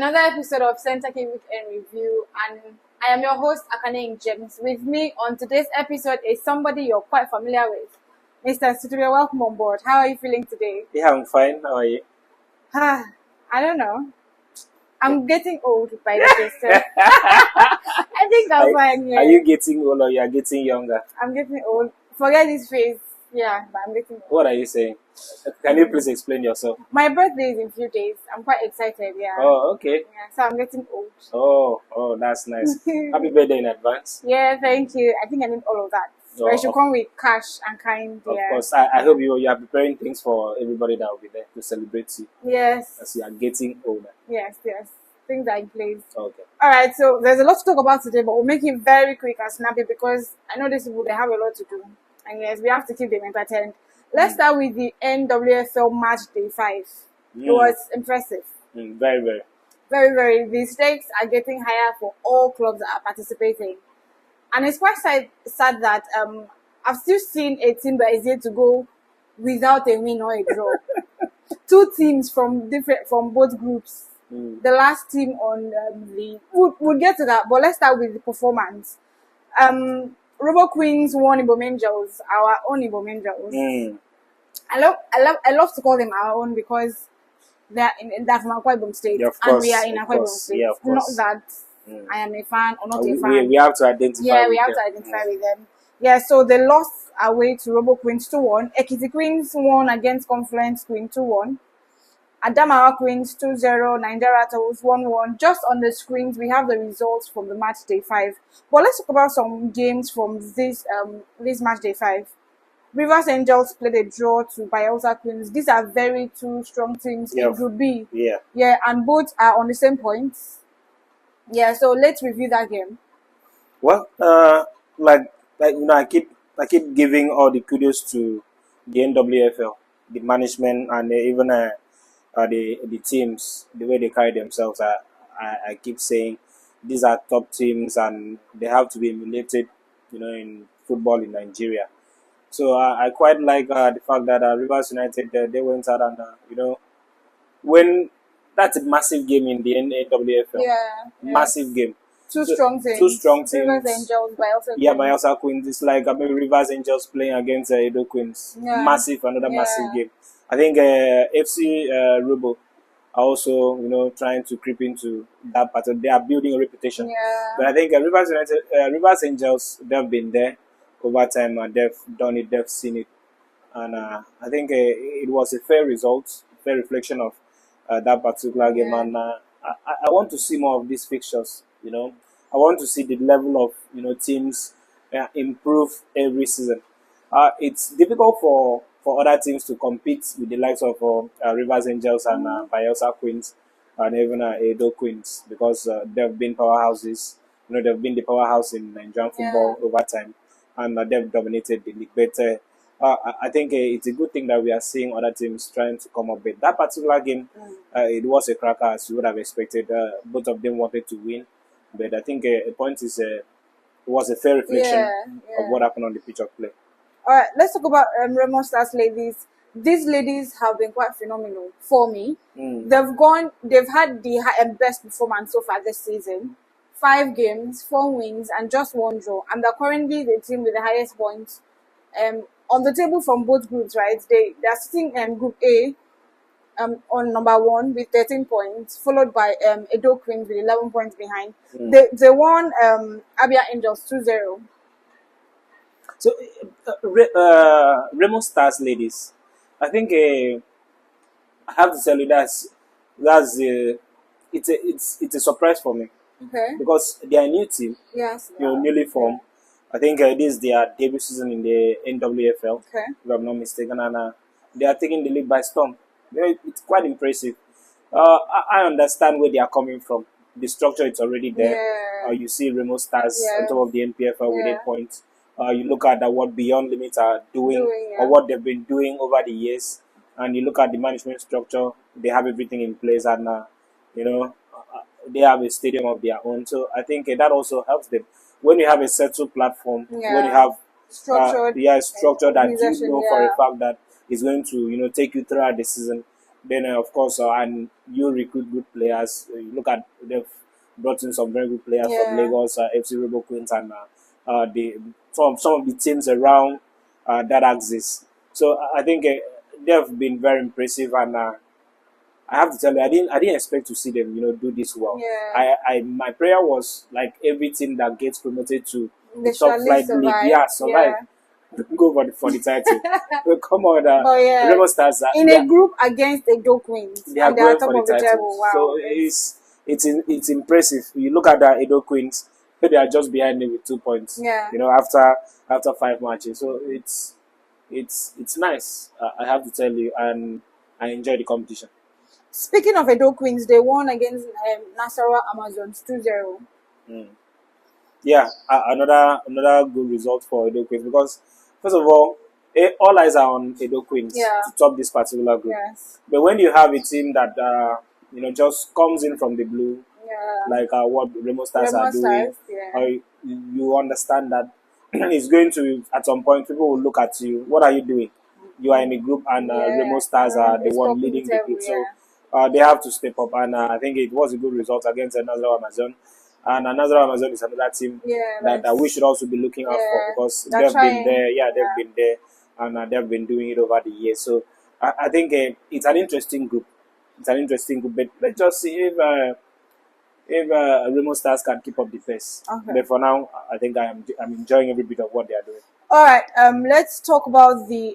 another episode of CenterKick Weekend Review, and I am your host, Akane James. With me on today's episode is somebody you're quite familiar with, Mr. Studio. Welcome on board. How are you feeling today? Yeah, I'm fine. How are you? I don't know. I'm getting old by the way, so I think I'm fine. Yeah. Are you getting old or you are getting younger? I'm getting old. Forget this face. Yeah, but I'm getting old. What are you saying? Can you please explain yourself? My birthday is in a few days. I'm quite excited. Yeah. Oh, okay. Yeah, so I'm getting old. Oh, that's nice. Happy birthday in advance. Yeah, thank you. I think I need all of that. So I should come with cash and kind. Of Yeah. course. I hope you are preparing things for everybody that will be there to celebrate you Yes. as you are getting older. Yes. Things are in place. Okay. All right. So there's a lot to talk about today, but we'll make it very quick and snappy because I know these people, they have a lot to do. And yes, we have to keep them entertained. Let's start with the NWFL match day 5. It was impressive. Very, very. Very, very. The stakes are getting higher for all clubs that are participating. And it's quite sad that I've still seen a team that is yet to go without a win or a draw. 2 teams from both groups. The last team on we'll get to that, but let's start with the performance. Robo Queens won Ibom Angels, our own Ibom Angels. I love to call them our own because they're from Akwa Ibom State, Yeah, and we are in Akwa Ibom State. Yeah, of course. Not that I am a fan or not a fan. We have to identify. Yeah, we with have them. to identify with them. Yeah, so they lost away to Robo Queens 2-1. Ekiti Queens won against Confluence Queen 2-1. Adamawa Queens 2-0. Nigeria Turtles 1-1. Just on the screens, we have the results from the match day 5. But let's talk about some games from this match day 5. Rivers Angels played a draw to Bayelsa Queens. These are very 2 strong teams in Group B. Yeah, and both are on the same points. Yeah, so let's review that game. Well, I keep giving all the kudos to the NWFL, the management, and even the teams, the way they carry themselves. I keep saying these are top teams and they have to be emulated, in football in Nigeria. So I quite like the fact that Rivers United they went out and when that's a massive game in the NWFL. Yeah. Massive game. 2 strong teams. Rivers Angels, Bayelsa Queens. Yeah, Bayelsa Queens. It's like maybe Rivers Angels playing against Edo Queens. Yeah. Another massive game. I think FC Robo are also, trying to creep into that part. They are building a reputation. Yeah. But I think Rivers Angels, they've been there over time and they've done it, they've seen it. And I think it was a fair result, fair reflection of that particular game. And I want to see more of these fixtures, I want to see the level of, teams improve every season. It's difficult for other teams to compete with the likes of Rivers Angels and Bayelsa Queens and even Edo Queens because they've been powerhouses. They've been the powerhouse in Nigerian football over time and they've dominated the league. But I think it's a good thing that we are seeing other teams trying to come up with. That particular game, it was a cracker as you would have expected. Both of them wanted to win. But I think a point is it was a fair reflection of what happened on the pitch of play. All right, let's talk about Remo Stars ladies. These ladies have been quite phenomenal for me. They've had the best performance so far this season. 5 games, 4 wins, and just 1 draw. And they're currently the team with the highest points on the table from both groups, right? They're sitting in Group A on number 1 with 13 points, followed by Edo Queens with 11 points behind. They won Abia Angels 2-0. So, Remo Stars ladies, I think I have to tell you it's a surprise for me. Okay. Because they are a new team. Yes. Newly formed. I think this is their debut season in the NWFL. Okay. If I'm not mistaken, and they are taking the league by storm. It's quite impressive. I understand where they are coming from. The structure is already there. Yeah. You see Remo Stars on top of the NPFL with 8 points. You look at what Beyond Limits are doing or what they've been doing over the years, and you look at the management structure. They have everything in place, and they have a stadium of their own. So I think that also helps them. When you have a settled platform, when you have structure that you know for a fact that is going to take you throughout the season, Then of course, and you recruit good players. You look at they've brought in some very good players from Yeah. Lagos, FC Robo Queens, and the some of the teams around that axis. So I think they've been very impressive, and I have to tell you, I didn't expect to see them, do this well. Yeah. My prayer was like every team that gets promoted to the They should top at flight least league, survive. yeah, survive, go for the title. But come on, But yeah, Remo Stars, in a group against the Edo Queens, they are and they are going top for the of the title. table. Wow. So it's impressive. You look at the Edo Queens, they are just behind me with 2 points. Yeah. After 5 matches, so it's nice. I have to tell you, and I enjoy the competition. Speaking of Edo Queens, they won against Nasarawa Amazons 2-0. Mm. Yeah, another good result for Edo Queens because first of all, all eyes are on Edo Queens Yeah. to top this particular group. Yes. But when you have a team that just comes in from the blue, Yeah. like what Remo Stars Remo are doing, Stars, yeah. you understand that it's going to at some point people will look at you. What are you doing? You are in a group, and Remo Stars are the It's one top of leading the table, group. yeah. So they have to step up, and I think it was a good result against another Amazon. And another Amazon is another team Yeah, that we should also be looking out for yeah, because they're they've trying. been there. Yeah, they've Yeah. been there, and they've been doing it over the years. So I think it's an interesting group. It's an interesting group, but let's just see if Remo Stars can keep up the pace. Okay. But for now, I think I'm enjoying every bit of what they are doing. All right. Let's talk about the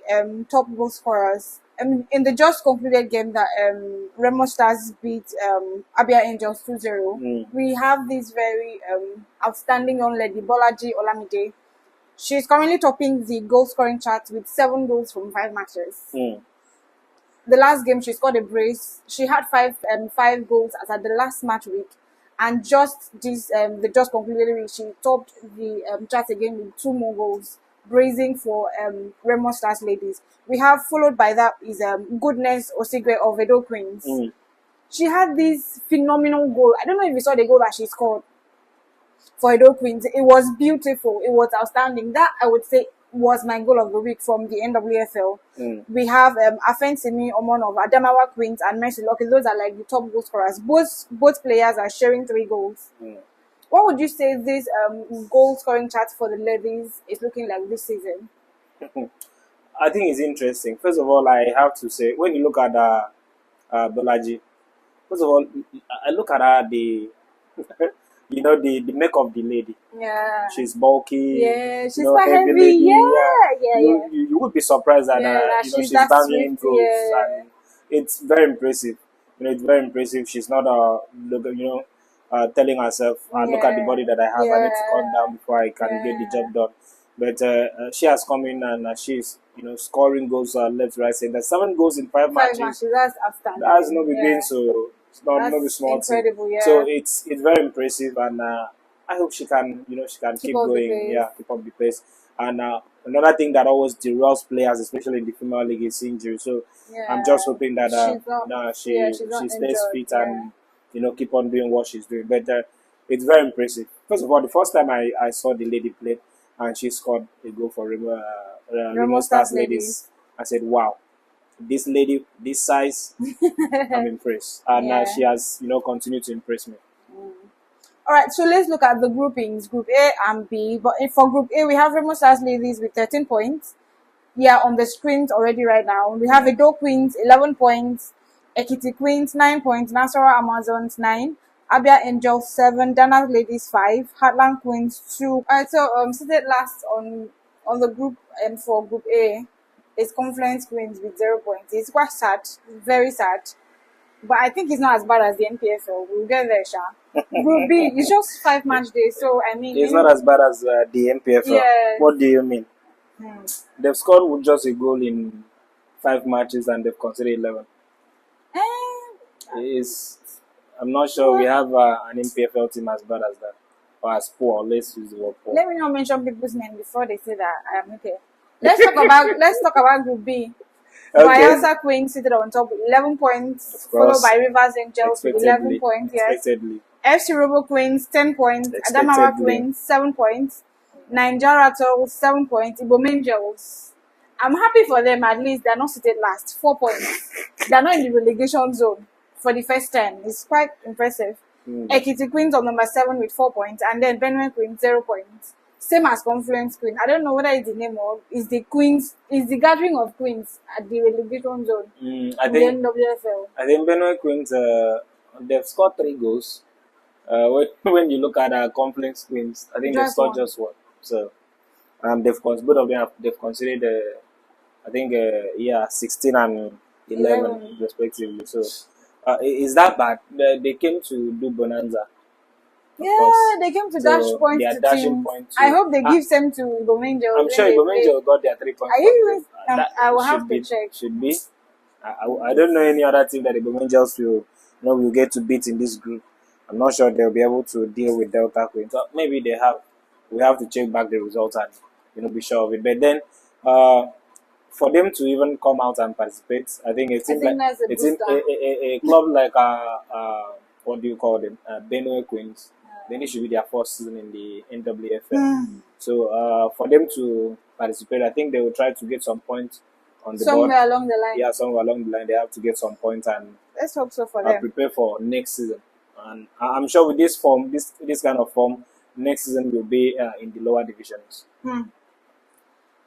top goal scorers. In the just concluded game that Remo Stars beat Abia Angels 2-0, we have this very outstanding young lady, Bolaji Olamide. She's currently topping the goal scoring chart with 7 goals from 5 matches. The last game she scored a brace. She had five goals as at the last match week, and just this the just concluded week she topped the chart again with 2 more goals, brazing for Remo Stars ladies. We have followed by that is Goodness Osigwe of Edo Queens. She had this phenomenal goal. I don't know if you saw the goal that she scored for Edo Queens. It was beautiful. It was outstanding. That I would say was my goal of the week from the NWFL. We have Afensimi Omon of Adamawa Queens and Mercy Lucky. Those are like the top goal scorers. Both players are sharing 3 goals. What would you say this goal scoring chart for the ladies is looking like this season? I think it's interesting. First of all, I have to say when you look at Bolaji, first of all, I look at her the the make of the lady. Yeah. She's bulky. Yeah, she's quite heavy. Lady. Yeah. You would be surprised that that she's that banging swift, goals, yeah. and it's very impressive. It's very impressive. She's not telling herself, look at the body that I have. I need to cut down before I can get the job done. But she has come in and she's scoring goals left, right, center. 7 goals in 5 matches. That's outstanding. That's not been so. It's not a small incredible, thing. yeah. So it's very impressive, and I hope she can keep going. Yeah, keep up the pace. And another thing that always derails players, especially in the female league, is injury. So I'm just hoping that she stays fit and keep on doing what she's doing. But it's very impressive. First of all, the first time I saw the lady play and she scored a goal for Remo Stars ladies, I said, wow. This lady, this size, I'm impressed. And she has, continued to impress me. All right, so let's look at the groupings, Group A and B. But for Group A, we have Remo Stars ladies with 13 points. Yeah, on the screens already right now. We have Edo Queens, 11 points. Ekiti Queens, 9 points. Nasarawa Amazons, 9. Abia Angels, 7. Dana Ladies, 5. Heartland Queens, 2. All right, so seated last on the group for Group A is Confluence Queens with 0 points. It's quite sad, very sad. But I think it's not as bad as the NPFL. We'll get there, Sha. Group B, it's just 5 match days, so I mean... It's not as bad as the NPFL. Yes. What do you mean? They've scored with just a goal in 5 matches and they've conceded 11. I'm not sure we have an NPFL team as bad as that. Or as poor. Let's use the word poor. Let me not mention people's names before they say that I am okay. Let's talk about Group B. Bayelsa Queens seated on top with 11 points, followed by Rivers Angels with 11 points. Yes. FC Robo Queens 10 points, Adamawa Queens 7 points, Nigeria Turtles 7 points, Ibom Angels I'm happy for them. At least they're not seated last. 4 points. They're not in the relegation zone for the first time. It's quite impressive. Ekiti Queens on number 7 with 4 points, and then Benue Queens 0 points. Same as Confluence Queen. I don't know whether it's the name or is the Queens is the gathering of Queens at the relegation zone I in the think NWFL. I think Benue Queens they've scored 3 goals. When you look at Confluence Queens, I think they've Just scored one. just one. So both of them they've considered I think 16 and 11 11. respectively. So is that bad? They came to do bonanza, of Yeah, course. they came to So dash points they are to dashing teams. point I to. hope they give some to Igomangel I'm when sure they play. Igomangel got their 3 points Are from you them. even? That I will have should to be check. should be. I don't know any other team that Igomangels will get to beat in this group. I'm not sure they'll be able to deal with Delta Queens. Maybe they have. We have to check back the results and be sure of it. But then, for them to even come out and participate, I think I think that's a booster. a club like what do you call them, Benue Queens. Then it should be their first season in the NWFL. So for them to participate, I think they will try to get some points on the board. Somewhere along the line. Yeah, somewhere along the line they have to get some points and Let's hope so for them. prepare for next season. And I'm sure with this form, this kind of form, next season will be in the lower divisions. All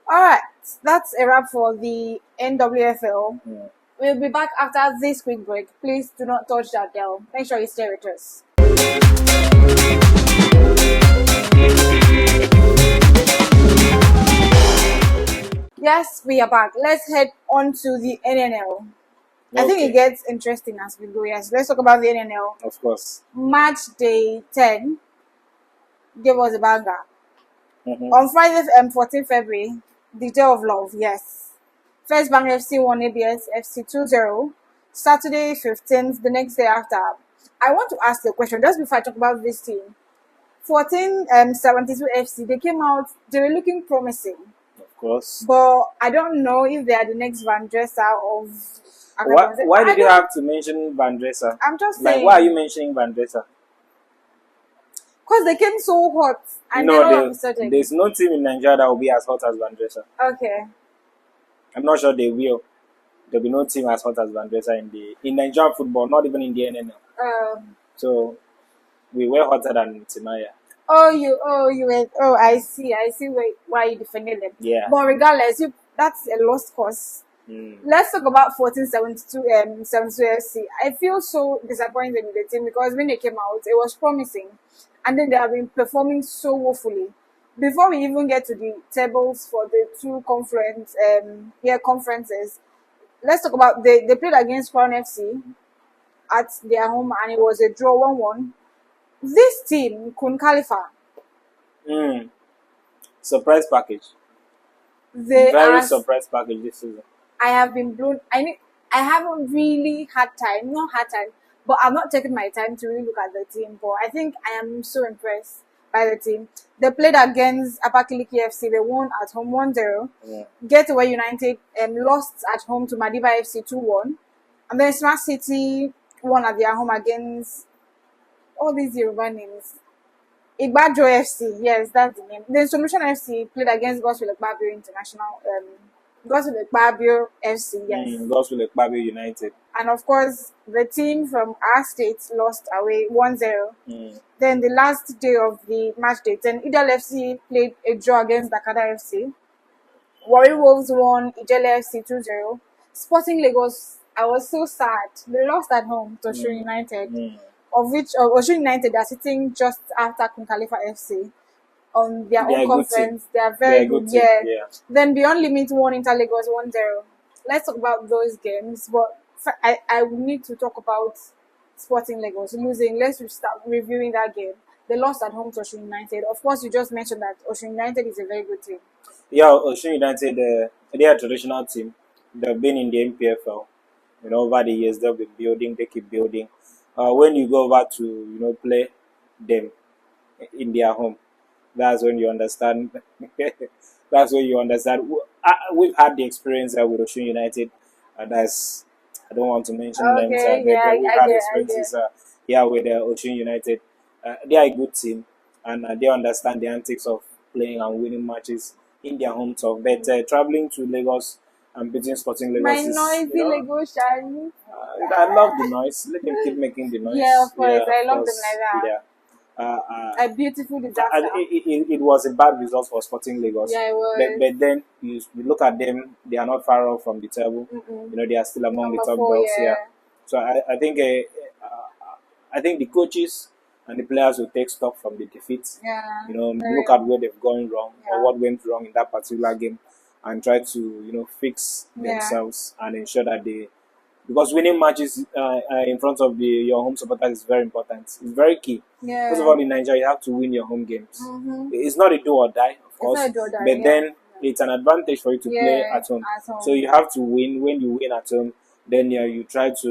right, that's a wrap for the NWFL. We'll be back after this quick break. Please do not touch that dial. Make sure you stay with us. Yes, we are back. Let's head on to the NNL. I think it gets interesting as we go. Yes, let's talk about the NNL. Of course. Match day 10 gave us a banger. On Friday, 14 February, the day of love, yes. First Bank FC won ABS FC 2-0. Saturday 15th, the next day after. I want to ask you a question just before I talk about this team. 1472 FC, they came out, they were looking promising. Of course. But I don't know if they are the next Van Dresser of. Why did you have to mention Van Dresser? I'm just saying. Why are you mentioning Van Dresser? Because they came so hot. And there's no team in Nigeria that will be as hot as Van Dresser. Okay. I'm not sure they will. There'll be no team as hot as Van Dresser in Nigerian football, not even in the NNL. So we were hotter than Timaya. I see why you defended them. Yeah. But regardless, that's a lost cause. Let's talk about 1472 72 FC. I feel so disappointed with the team because when they came out, it was promising. And then they have been performing so woefully. Before we even get to the tables for the two conferences, let's talk about they played against Crown FC at their home and it was a draw 1-1. This team, Kun Khalifa. Surprise package. Very surprise package this season. I have been blown. I haven't really not had time, but I've not taken my time to really look at the team. But I think I am so impressed by the team. They played against Abakaliki FC. They won at home 1-0. Yeah. Getaway United lost at home to Madiba FC 2-1. And then Smart City won at their home against all these Yoruba names. Igbajo FC, yes, that's the name. Then Solution FC played against Gospel Ekpabio International. Gospel Ekpabio FC, yes. Gospel Ekpabio United. And of course, the team from our state lost away 1-0. Then the last day of the match day, then Idal FC played a draw against Dakada FC. Warri Wolves won Ijele FC 2-0. Sporting Lagos, I was so sad. They lost at home to Osun United. Of which Osun United are sitting just after Kun Khalifa FC on their own conference. They are very good. Yeah. Then Beyond Limit won Inter Lagos 1-0. Let's talk about those games. But I need to talk about Sporting Lagos losing. Let's start reviewing that game. They lost at home to Osun United. Of course, you just mentioned that Osun United is a very good team. Yeah, Osun United, they are a traditional team. They've been in the NPFL. Over the years, they've been building. They keep building. When you go over to play them in their home, that's when you understand. That's when you understand. We've had the experience with Osun United. I don't want to mention them. We've had experiences with Osun United. They are a good team, and they understand the antics of playing and winning matches in their home turf. But traveling to Lagos and beating Sporting My Lagos is, noisy Lego shiny. I love the noise. Let them keep making the noise. Yeah, of course. Yeah, I of love them course. like that. Yeah. A beautiful disaster. It was a bad result for Sporting Lagos. Yeah, it was. But then you look at them; they are not far off from the table. Mm-mm. You know, they are still among the Number top 4, dogs. yeah. Yeah. So I think the coaches and the players will take stock from the defeat. Yeah. You know, Very look at where they've gone wrong Yeah. or what went wrong in that particular game, and try to fix Yeah. themselves and ensure that they. Because winning matches in front of your home supporters is very important. It's very key. Yeah. First of all, in Nigeria, you have to win your home games. Mm-hmm. It's not a do or die, of course, not a do or die, but yeah. then it's an advantage for you to play Yeah, at home. at home. So you have to win. When you win at home, then you try to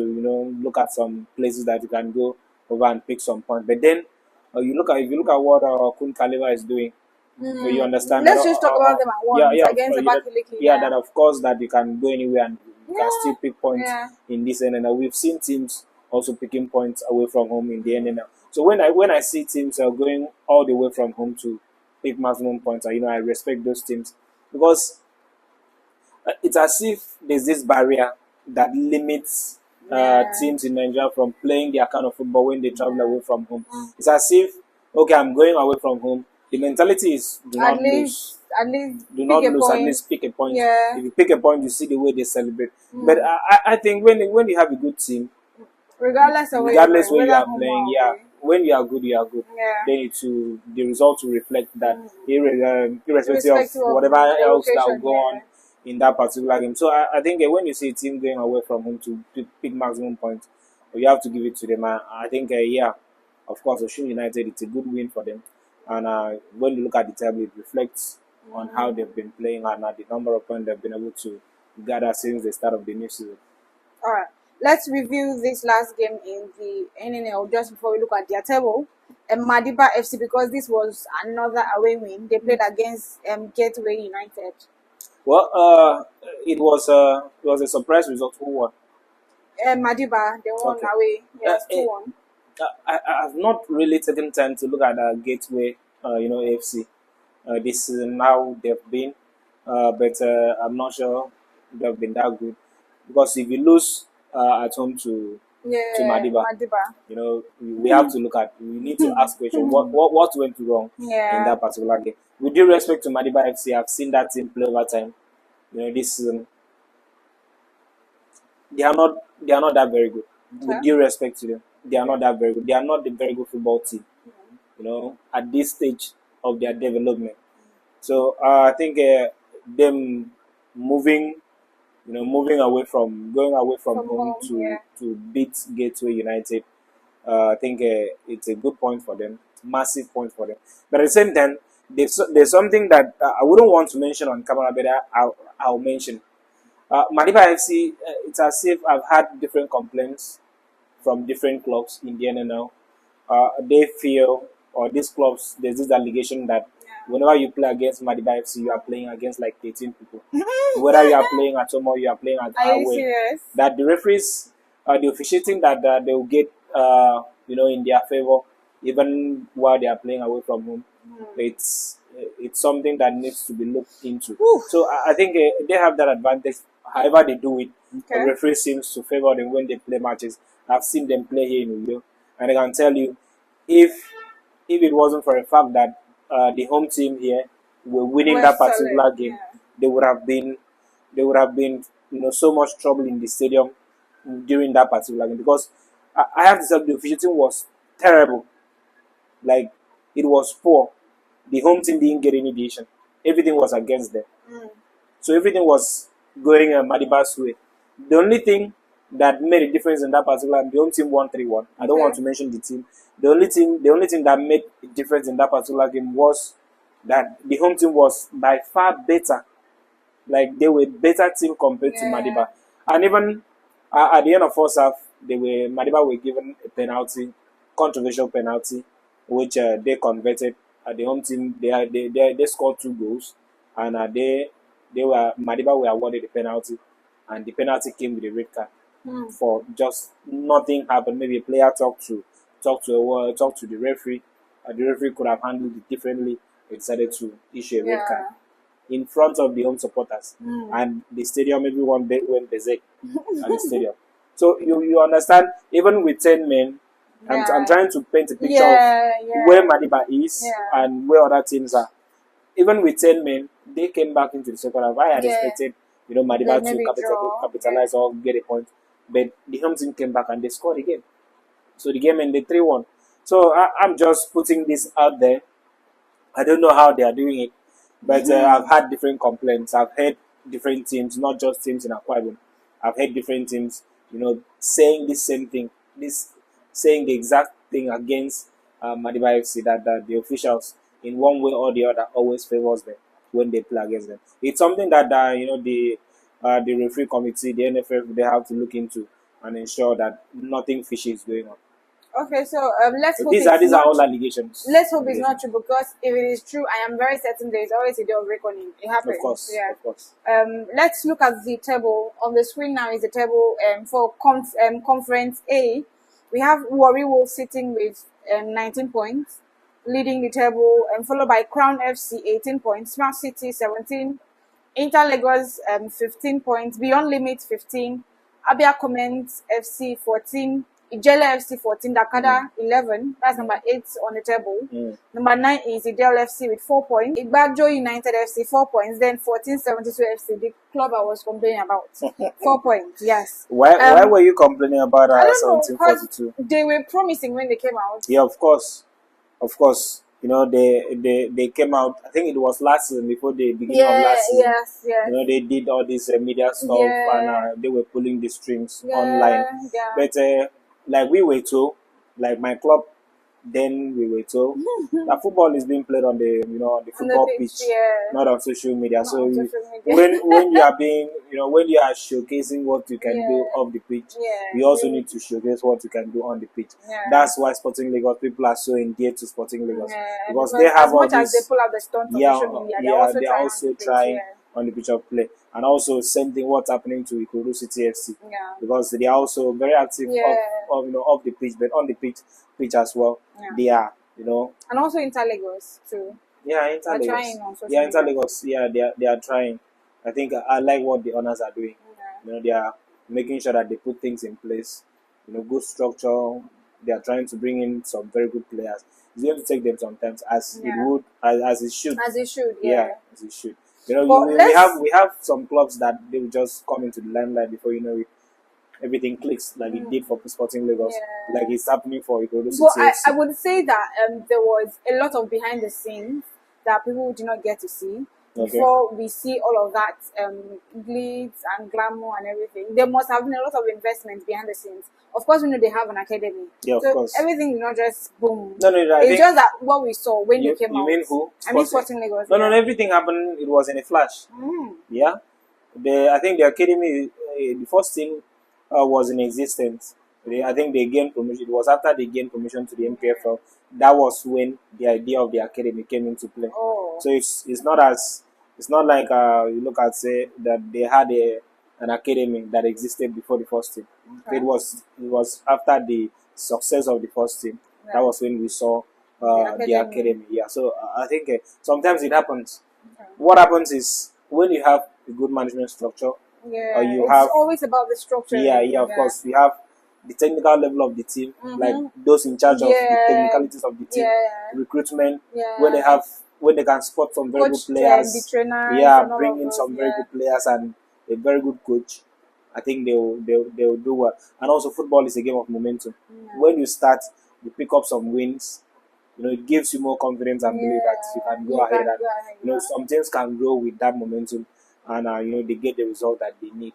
look at some places that you can go over and pick some points. But then if you look at what Kun Kaliva is doing, you understand. Let's that, just talk about them at once against the Bakaliki. Yeah, that of course that you can go anywhere and you can still pick points Yeah. in this NNL. We've seen teams also picking points away from home in the NNL. So when I see teams going all the way from home to pick maximum points, I respect those teams because it's as if there's this barrier that limits teams in Nigeria from playing their kind of football when they travel away from home. It's as if, okay, I'm going away from home. The mentality is do not lose. At least Do pick not a lose. point. At least pick a point. Yeah. If you pick a point, you see the way they celebrate. But I think when you have a good team, regardless where you are playing, when you are good, you are good. Yeah. Then the results will reflect that, irrespective of whatever else that will go on in that particular game. So I think when you see a team going away from home to pick maximum points, you have to give it to them. I think, of course, Osun United, it's a good win for them. And when you look at the table, it reflects on how they've been playing and the number of points they've been able to gather since the start of the new season. All right. Let's review this last game in the NNL just before we look at their table. Madiba FC, because this was another away win. They played against Gateway United. Well, it was a surprise result. Who won? Madiba, they won away. Yes, 2-1. I have not really taken time to look at Gateway, AFC. This season now they've been, but I'm not sure they've been that good because if you lose at home to Madiba, we have to look at. We need to ask questions. What went wrong in that particular game? With due respect to Madiba FC, I've seen that team play over time. This season they are not that very good. With due respect to them, they are not that very good. They are not a very good football team. At this stage of their development. So I think them moving away from home to beat Gateway United. I think it's a good point for them, massive point for them. But at the same time, there's something that I wouldn't want to mention on camera, but I'll mention. Madiba FC, it's as if I've had different complaints from different clubs in the NNL. They feel, or these clubs, there's this allegation that whenever you play against Madiba FC, you are playing against like 13 people. Whether you are playing at home or you are playing at away, that the referees, the officiating that they will get, in their favor, even while they are playing away from home, it's something that needs to be looked into. So I think they have that advantage. However they do it, the referee seems to favor them when they play matches. I've seen them play here in Uyo, and I can tell you, if it wasn't for the fact that the home team here were winning that particular game, they would have been so much trouble in the stadium during that particular game, because I have to say the officiating was terrible. Like, it was poor. The home team didn't get any decision. Everything was against them. So everything was going Madiba's way. The only thing that made a difference in that particular, the home team won 3-1. I don't want to mention the team. The only thing that made a difference in that particular game was that the home team was by far better. Like, they were a better team compared to Madiba. And even at the end of first half, Madiba were given a penalty, controversial penalty, which they converted. The home team, they scored 2 goals, and Madiba were awarded the penalty, and the penalty came with a red card for just nothing happened. Maybe a player talked to the referee. The referee could have handled it differently. They decided to issue a red card. in front of the home supporters, and the stadium, everyone went berserk at the stadium. So you understand, even with 10 men, I'm trying to paint a picture of where Madiba is and where other teams are. Even with 10 men, they came back into the second half. I had expected, Madiba to capitalize or get a point. But the home team came back and they scored again. So the game ended 3-1. So I'm just putting this out there. I don't know how they are doing it. But I've had different complaints. I've heard different teams, not just teams in Akwa Ibom. I've heard different teams, saying the same thing. Saying the exact thing against Madiba FC, that the officials, in one way or the other, always favors them when they play against them. It's something that the referee committee, the NFF, they have to look into and ensure that nothing fishy is going on. Okay, so let's hope these are all allegations. Let's hope it's not true, because if it is true, I am very certain there is always a day of reckoning. It happens. Of course, yeah. Of course. Let's look at the table on the screen now. Is the table for Conference A. We have Warri Wolves sitting with 19 points, leading the table, followed by Crown FC 18 points, Smart City 17, Inter Lagos 15 points, Beyond Limit 15, Abia Comments FC 14, Ijele FC 14, Dakada 11. That's number 8 on the table. Number 9 is Idel FC with 4 points. Igbajo United FC 4 points. Then 1472 FC, the club I was complaining about, 4 points. Yes. Why were you complaining about 1742? They were promising when they came out. Yeah, of course. They came out. I think it was last season, before the beginning of last season. Yes. They did all this media stuff, and they were pulling the strings online. But like we were told, like my club, then we were told that football is being played on the the football pitch, not on social media. When you are being when you are showcasing what you can do off the pitch, you also need to showcase what you can do on the pitch. That's why Sporting Lagos, people are so endeared to Sporting Lagos, because they have all this. As they pull out the stunt on social media, they are also trying on the pitch of play. And also same thing what's happening to Ikorodu City FC, because they are also very active off the pitch, but on the pitch as well. They are and also Inter Lagos too. Inter Lagos. They are trying. I think I like what the owners are doing. They are making sure that they put things in place. Good structure. They are trying to bring in some very good players. It's going to take them sometimes, as it would, as it should. As it should, as it should. We have some clubs that they will just come into the limelight before you know it. Everything clicks, like it did for Sporting Lagos, like it's happening for Ikorodu City. But I would say that there was a lot of behind the scenes that people did not get to see before we see all of that glitz and glamour and everything. There must have been a lot of investment behind the scenes. Of course, we know they have an academy. Of course. Everything is not just boom. No, it's just that what we saw when you came out. You mean who? I mean Sporting Lagos. No, everything happened. It was in a flash. Yeah. I think the academy, the first team was in existence. I think they gained permission. It was after they gained permission to the NPFL. That was when the idea of the academy came into play. So it's not like you look at, say, that they had an academy that existed before the first team. It was after the success of the first team. That was when we saw the academy. So I think sometimes it happens. What happens is, when you have a good management structure, it's always about the structure. Of course. We have the technical level of the team, like those in charge of the technicalities of the team, recruitment, when they can spot some very good players, bring in some very good players and a very good coach. I think they will do well. And also, football is a game of momentum. When you start, you pick up some wins. It gives you more confidence and belief that you can go ahead. And some teams can grow with that momentum, and they get the result that they need.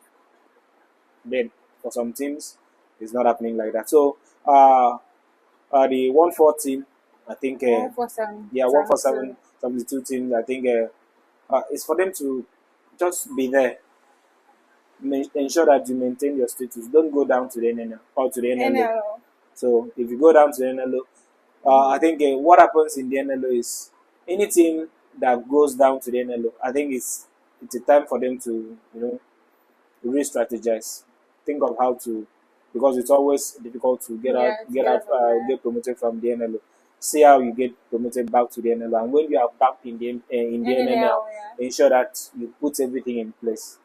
Then for some teams, it's not happening like that. So the 1-4 team, I think 147, 72 teams, I think it's for them to just be there. Ensure that you maintain your status. Don't go down to the NNL or to the NLO. So if you go down to the NLO, I think what happens in the NLO is, any team that goes down to the NLO, I think it's a time for them to re-strategize. Think of how to, because it's always difficult to get promoted from the NLO. see how you get promoted back to the NL. And when you are back in the NNL, Yeah. ensure that you put everything in place.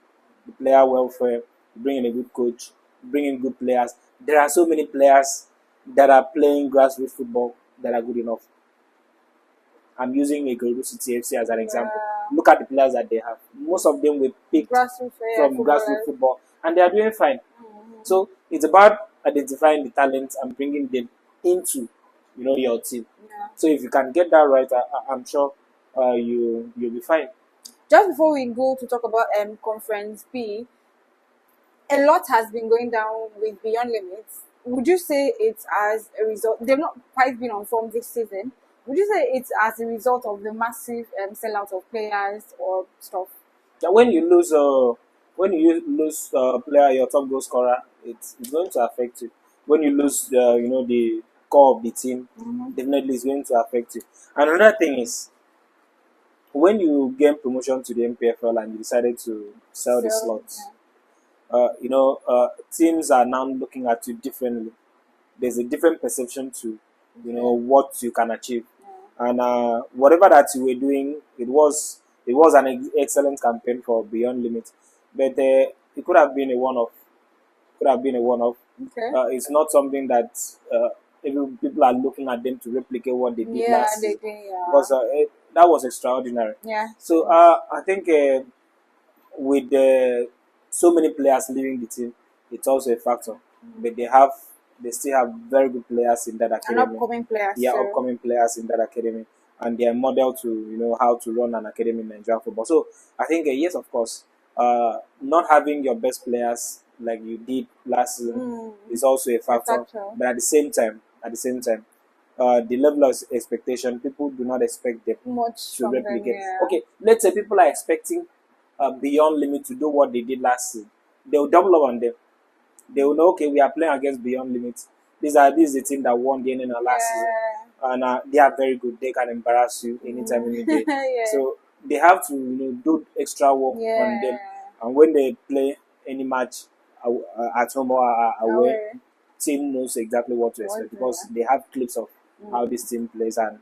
The player welfare, bring in a good coach, bring in good players. There are so many players that are playing grassroots football that are good enough. I'm using Ikorodu City FC as an example. Yeah. Look at the players that they have. Most of them were picked from grassroots football, and they are doing fine. So it's about identifying the talents and bringing them into, your team. Yeah. So if you can get that right, I'm sure you'll be fine. Just before we go to talk about Conference B, a lot has been going down with Beyond Limits. Would you say it's as a result? They've not quite been on form this season. Would you say it's as a result of the massive sellout of players or stuff? Yeah, when you lose a player, your top goal scorer, it's going to affect you. When you lose the core of the team, definitely it's going to affect you. And another thing is, when you gain promotion to the NPFL and you decided to sell the slots, teams are now looking at you differently. There's a different perception to what you can achieve. And whatever that you were doing, it was an excellent campaign for Beyond Limits, but it could have been a one-off. Okay. It's not something that people are looking at them to replicate what they did last season, because that was extraordinary. Yeah. So I think with so many players leaving the team, it's also a factor. But they still have very good players in that academy. And upcoming players. Yeah, upcoming players in that academy, and they are model to how to run an academy in Nigerian football. So I think yes, of course, not having your best players like you did last season is also a factor. But at the same time, the level of expectation, people do not expect them much to replicate. Yeah. Okay, let's say people are expecting Beyond Limit to do what they did last season. They will double up on them. They will know, okay, we are playing against Beyond Limit. This is the team that won the NNL last season, and they are very good. They can embarrass you anytime, any day. So they have to do extra work on them. And when they play any match at home or away, team knows exactly what to expect, because they have clips of how this team plays, and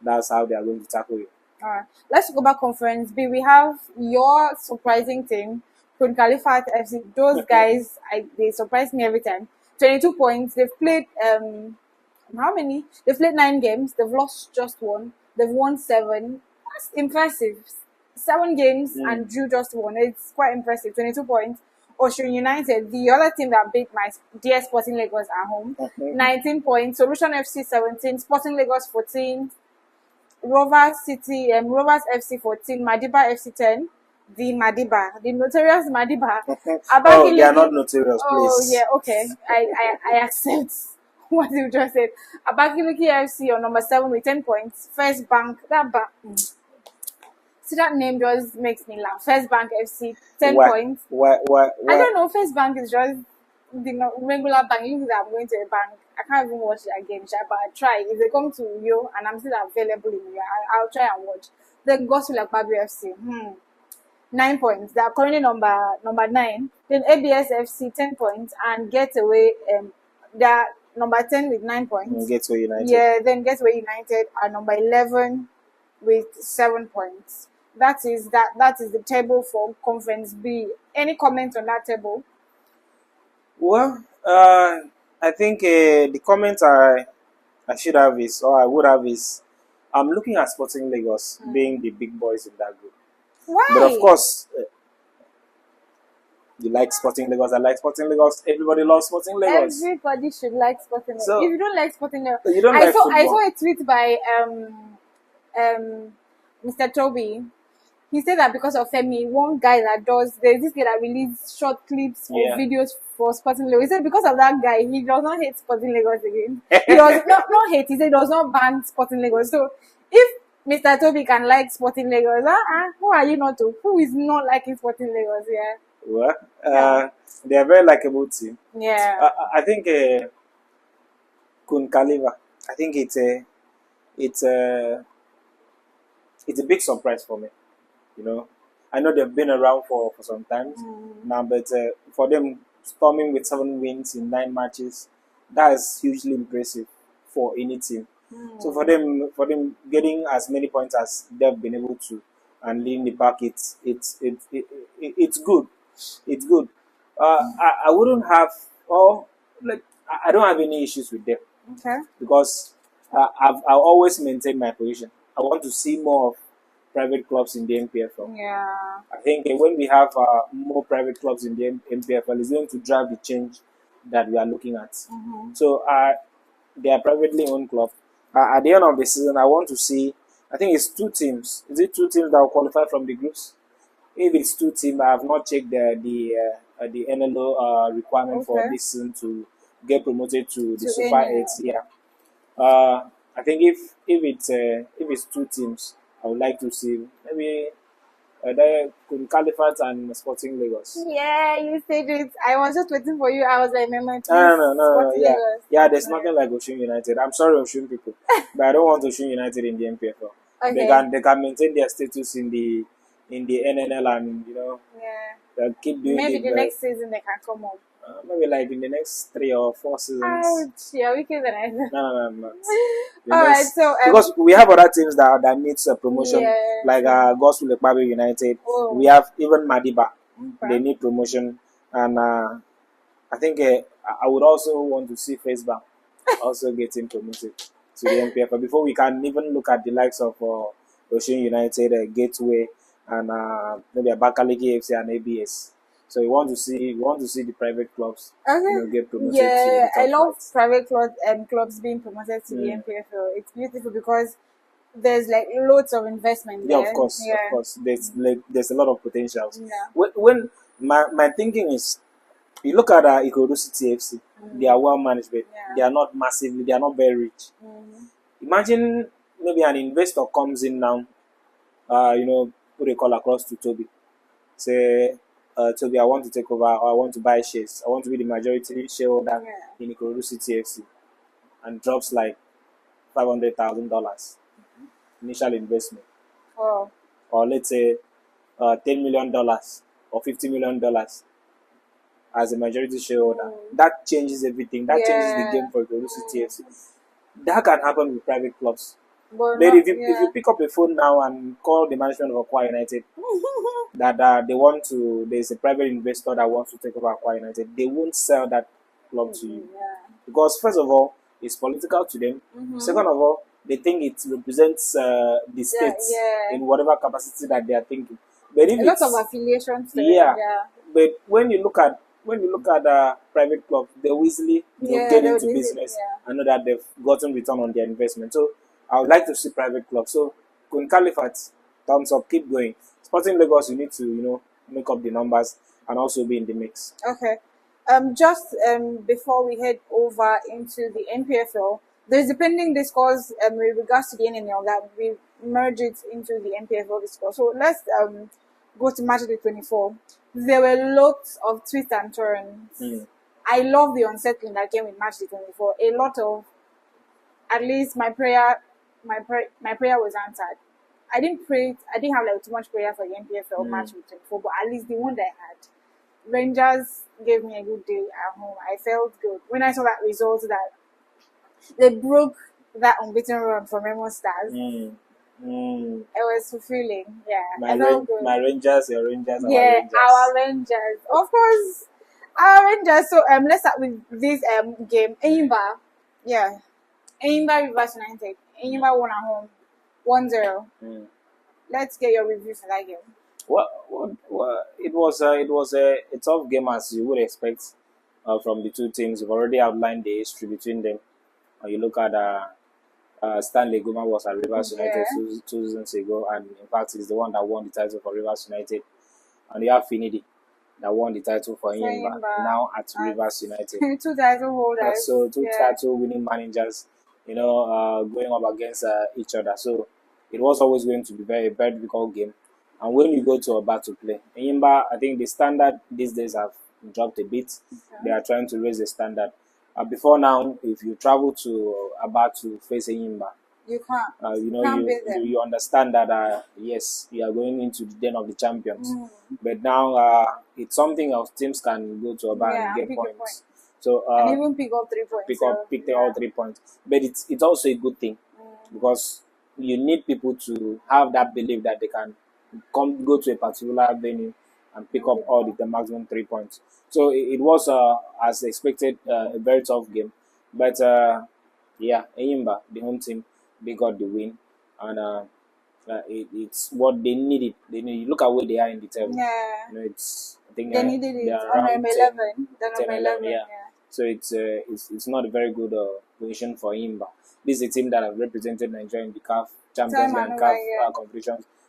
that's how they are going to tackle you. All right, let's go back Conference B. We have your surprising team, Kun Khalifat FC. Those guys, they surprise me every time. 22 points. They've played how many? They've played 9 games. They've lost just 1. They've won 7. That's impressive. 7 games and drew just 1. It's quite impressive. 22 points. Osun United, the other team that beat my dear Sporting Lagos at home, 19 points. Solution FC 17, Sporting Lagos 14, Rovers FC 14, Madiba FC 10. The notorious Madiba. Oh, they are not notorious, please. Oh, yeah, okay. I accept what you just said. Abakiliki FC on number 7 with 10 points. First Bank, see, that name just makes me laugh. First Bank FC, 10 points. Why? I don't know. First Bank is just the regular bank. You think that I'm going to a bank. I can't even watch it again, but I try. If they come to you and I'm still available in here, I'll try and watch. Then go to Babu FC. 9 points. They are currently number 9. Then ABS FC 10 points, and Getaway they are number 10 with 9 points. Getaway United. Yeah, then Getaway United are number 11 with 7 points. That is the table for Conference B. Any comment on that table? Well, I think the comment I should have is, or I would have is, I'm looking at Sporting Lagos being the big boys in that group. Why? But of course, you like Sporting Lagos. I like Sporting Lagos. Everybody loves Sporting Lagos. Everybody should like Sporting Lagos. So, if you don't like Sporting Lagos, you don't like football. I saw a tweet by Mr. Toby. He said that because of Femi, one guy that there's this guy that released short clips or videos for Sporting Lagos. He said because of that guy, he does not hate Sporting Lagos again. He does not hate. He said he does not ban Sporting Lagos. So if Mr. Toby can like Sporting Lagos, who are you not to? Who is not liking Sporting Lagos? Yeah. Well, they are very likable team. Yeah. I think Kun Khalifa. I think it's a big surprise for me. I know they've been around for some time now, but for them storming with 7 wins in 9 matches, that is hugely impressive for any team. So for them getting as many points as they've been able to and leading the pack, it's good. It's good. I wouldn't have, or like I don't have any issues with them Okay. because I've always maintained my position. I want to see more of private clubs in the NPFL. Yeah. I think when we have more private clubs in the NPFL, it's going to drive the change that we are looking at. So they are privately owned club. At the end of the season, I want to see. I think it's 2 teams. Is it 2 teams that will qualify from the groups? If it's 2 teams, I have not checked the NLO requirement for Okay. this season to get promoted to the To Super NNL. 8. Yeah. I think if it's 2 teams, I would like to see maybe Caliphate and Sporting Lagos. Yeah, you said it. I was just waiting for you. I was like, Mama, please. No. Sporting Yeah, Lagos. yeah. There's nothing like Osun United. I'm sorry, Osun people, but I don't want Osun United in the NPFL. Okay. They can maintain their status in the NNL and Yeah. they'll keep doing Maybe it. the next season they can come up. Maybe like in the next 3 or 4 seasons. Ouch. Yeah, we can then. No, I'm not. All right. So Because we have other teams that needs a promotion, yeah. like Gospel Ekpabe United. Oh. We have even Madiba. Okay. They need promotion, and I think I would also want to see FaceBank also getting promoted to the NPFL before we can even look at the likes of Osun United, Gateway, and maybe Abakaliki FC and ABS. So we want to see the private clubs Okay. get promoted. Yeah, to the top I love flight. private clubs being promoted to the NPFL. It's beautiful because there's like loads of investment there. Yeah, of course. There's a lot of potentials. Yeah. When my thinking is, you look at Ikorodu City FC, they are well managed, but Yeah. they are not massively, they are not very rich. Imagine maybe an investor comes in now, put a call across to Toby, say, Toby, I want to take over, or I want to buy shares, I want to be the majority shareholder Yeah. in Ikorodu City FC, and drops like $500,000 initial investment, Oh. or let's say $10 million or $50 million as a majority shareholder. That changes everything. That changes the game for Ikorodu City FC. That can happen with private clubs. But But not, if you pick up a phone now and call the management of Aqua United that there's a private investor that wants to take over Aqua United, they won't sell that club to you. Because first of all, it's political to them. Second of all, they think it represents the states in whatever capacity that they are thinking. But if a lot of affiliations. But when you look at private clubs, they will easily get into business and know that they've gotten return on their investment. So I would like to see private clubs. So Kun Califat, thumbs up, keep going. Sporting Lagos, you need to make up the numbers and also be in the mix. Okay. Just before we head over into the NPFL, there's a pending discourse with regards to the NNL that we merge it into the NPFL discourse. So let's go to Matchweek 24. There were lots of twists and turns. I love the unsettling that came with Matchweek 24. A lot of, at least my prayer was answered. I didn't have like too much prayer for the NPFL Matchweek 24, but at least the one that I had. Rangers gave me a good day at home. I felt good when I saw that result that they broke that unbeaten run from Remo Stars. It was fulfilling. Yeah, I felt good. My Rangers, your Rangers, our Rangers, of course, our Rangers. So let's start with this game. Enyimba, Enyimba Rivers United. Enyimba won at home, 1-0. Let's get your review for that game. Well, it was a tough game, as you would expect from the 2 teams. We've already outlined the history between them. You look at Stanley Guma was at Rivers United 2 seasons ago, and in fact he's the one that won the title for Rivers United. And you have Finidi that won the title for Enyimba, now at Rivers United. 2 title holders. So 2 title winning managers, going up against each other. So it was always going to be very difficult game. And when you go to Orban to play, Enyimba, I think the standard these days have dropped a bit. They are trying to raise the standard. Before now, if you travel to Aba to face Enyimba, you can't. You understand that yes, you are going into the den of the champions. But now it's something else. Teams can go to Aba and get points. So and even pick up 3 points. Pick all 3 points. But it's also a good thing because you need people to have that belief that they can go to a particular venue and pick up all the maximum 3 points. So it was, as expected, a very tough game. But yeah, Enyimba, the home team, they got the win, and it's what they needed. They need. Look at where they are in the table. Yeah. It's, I think, They needed they it are on around number 10, 11. The 10, number 11, 11, yeah. So it's not a very good position for Imba. This is a team that have represented Nigeria in the CAF Champions Time League and and over, CAF yeah.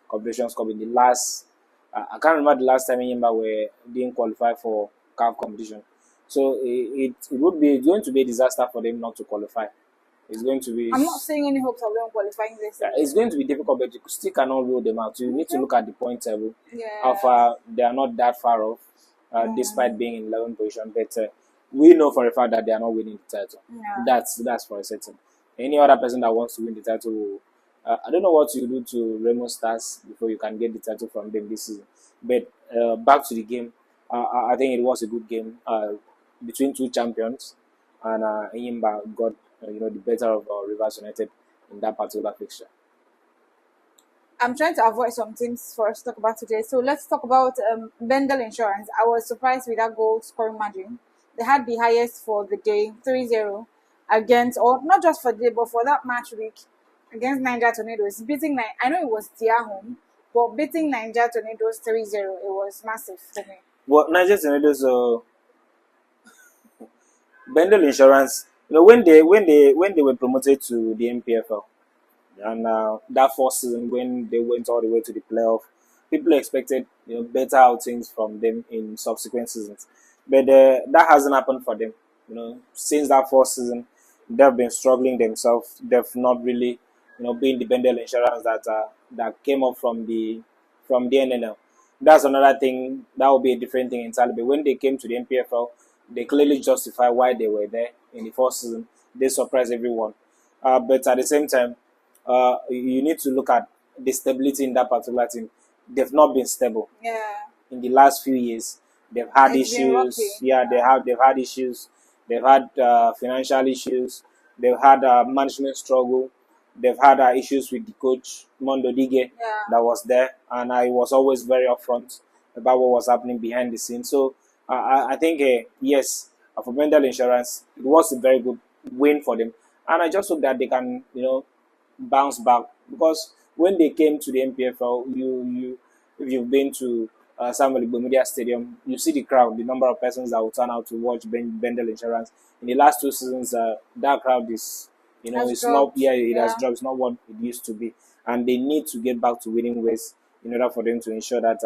competitions cup in the last. I can't remember the last time Imba didn't qualify for CAF competition. So it's going to be a disaster for them not to qualify. It's going to be. I'm not seeing any hopes of them qualifying this season. It's going to be difficult, but you still cannot rule them out. You need to look at the point table. Yeah. How far they are not that far off, despite being in 11th position. But we know for a fact that they are not winning the title. Yeah. That's for a certain. Any other person that wants to win the title will. I don't know what you do to Remo Stars before you can get the title from them this season. But back to the game, I think it was a good game between two champions, and Enyimba got the better of Rivers United in that particular fixture. I'm trying to avoid some things for us to talk about today. So let's talk about Bendel Insurance. I was surprised with that goal scoring margin. They had the highest for the day, 3-0, against, or not just for the day, but for that match week against Niger Tornadoes. I know it was their home, but beating Niger Tornadoes 3-0, it was massive for me. Well, Niger Tornadoes, Bendel Insurance, when they were promoted to the NPFL, and that first season when they went all the way to the playoff, people expected better outings from them in subsequent seasons, but that hasn't happened for them. Since that first season, they've been struggling themselves. They've not really been the Bendel Insurance that came up from the NNL. That's another thing. That will be a different thing entirely. But when they came to the NPFL, they clearly justify why they were there in the first season. They surprised everyone. But at the same time, you need to look at the stability in that particular team. They've not been stable. Yeah. In the last few years, they've had issues. Yeah, they've had issues. They've had financial issues. They've had management struggle. They've had issues with the coach Mondo Dige that was there, and I was always very upfront about what was happening behind the scenes. So I think yes, for Bendel Insurance, it was a very good win for them, and I just hope that they can bounce back, because when they came to the NPFL, if you've been to Samuel Igbomedia Stadium, you see the crowd, the number of persons that will turn out to watch Bendel Insurance. In the last 2 seasons, that crowd is it's dropped. not it has dropped. It's not what it used to be, and they need to get back to winning ways in order for them to ensure that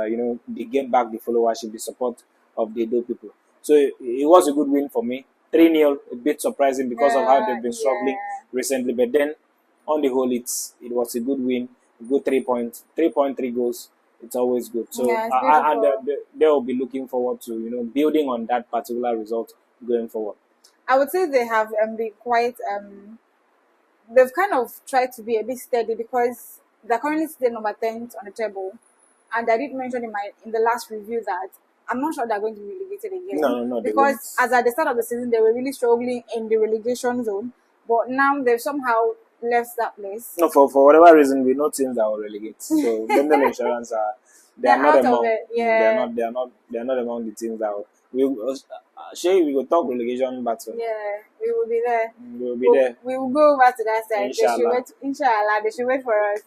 they get back the followership, the support of the Edo people. So it was a good win for me. 3-0, a bit surprising because of how they've been struggling recently, but then on the whole, it was a good win, a good 3 points, 3.3 goals. It's always good. So they will be looking forward to building on that particular result going forward. I would say they have been quite they've kind of tried to be a bit steady, because they're currently still number 10 on the table, and I did mention in the last review that I'm not sure they're going to be relegated again. No, because as at the start of the season they were really struggling in the relegation zone, but now they've somehow left that place. No, for whatever reason, we know teams that will relegate. So Bendel Insurance they are not among. Yeah. They're not among the teams that we will talk relegation battle. Yeah, we will be there. We will be there. We will go over to that side. Inshallah, they should wait for us.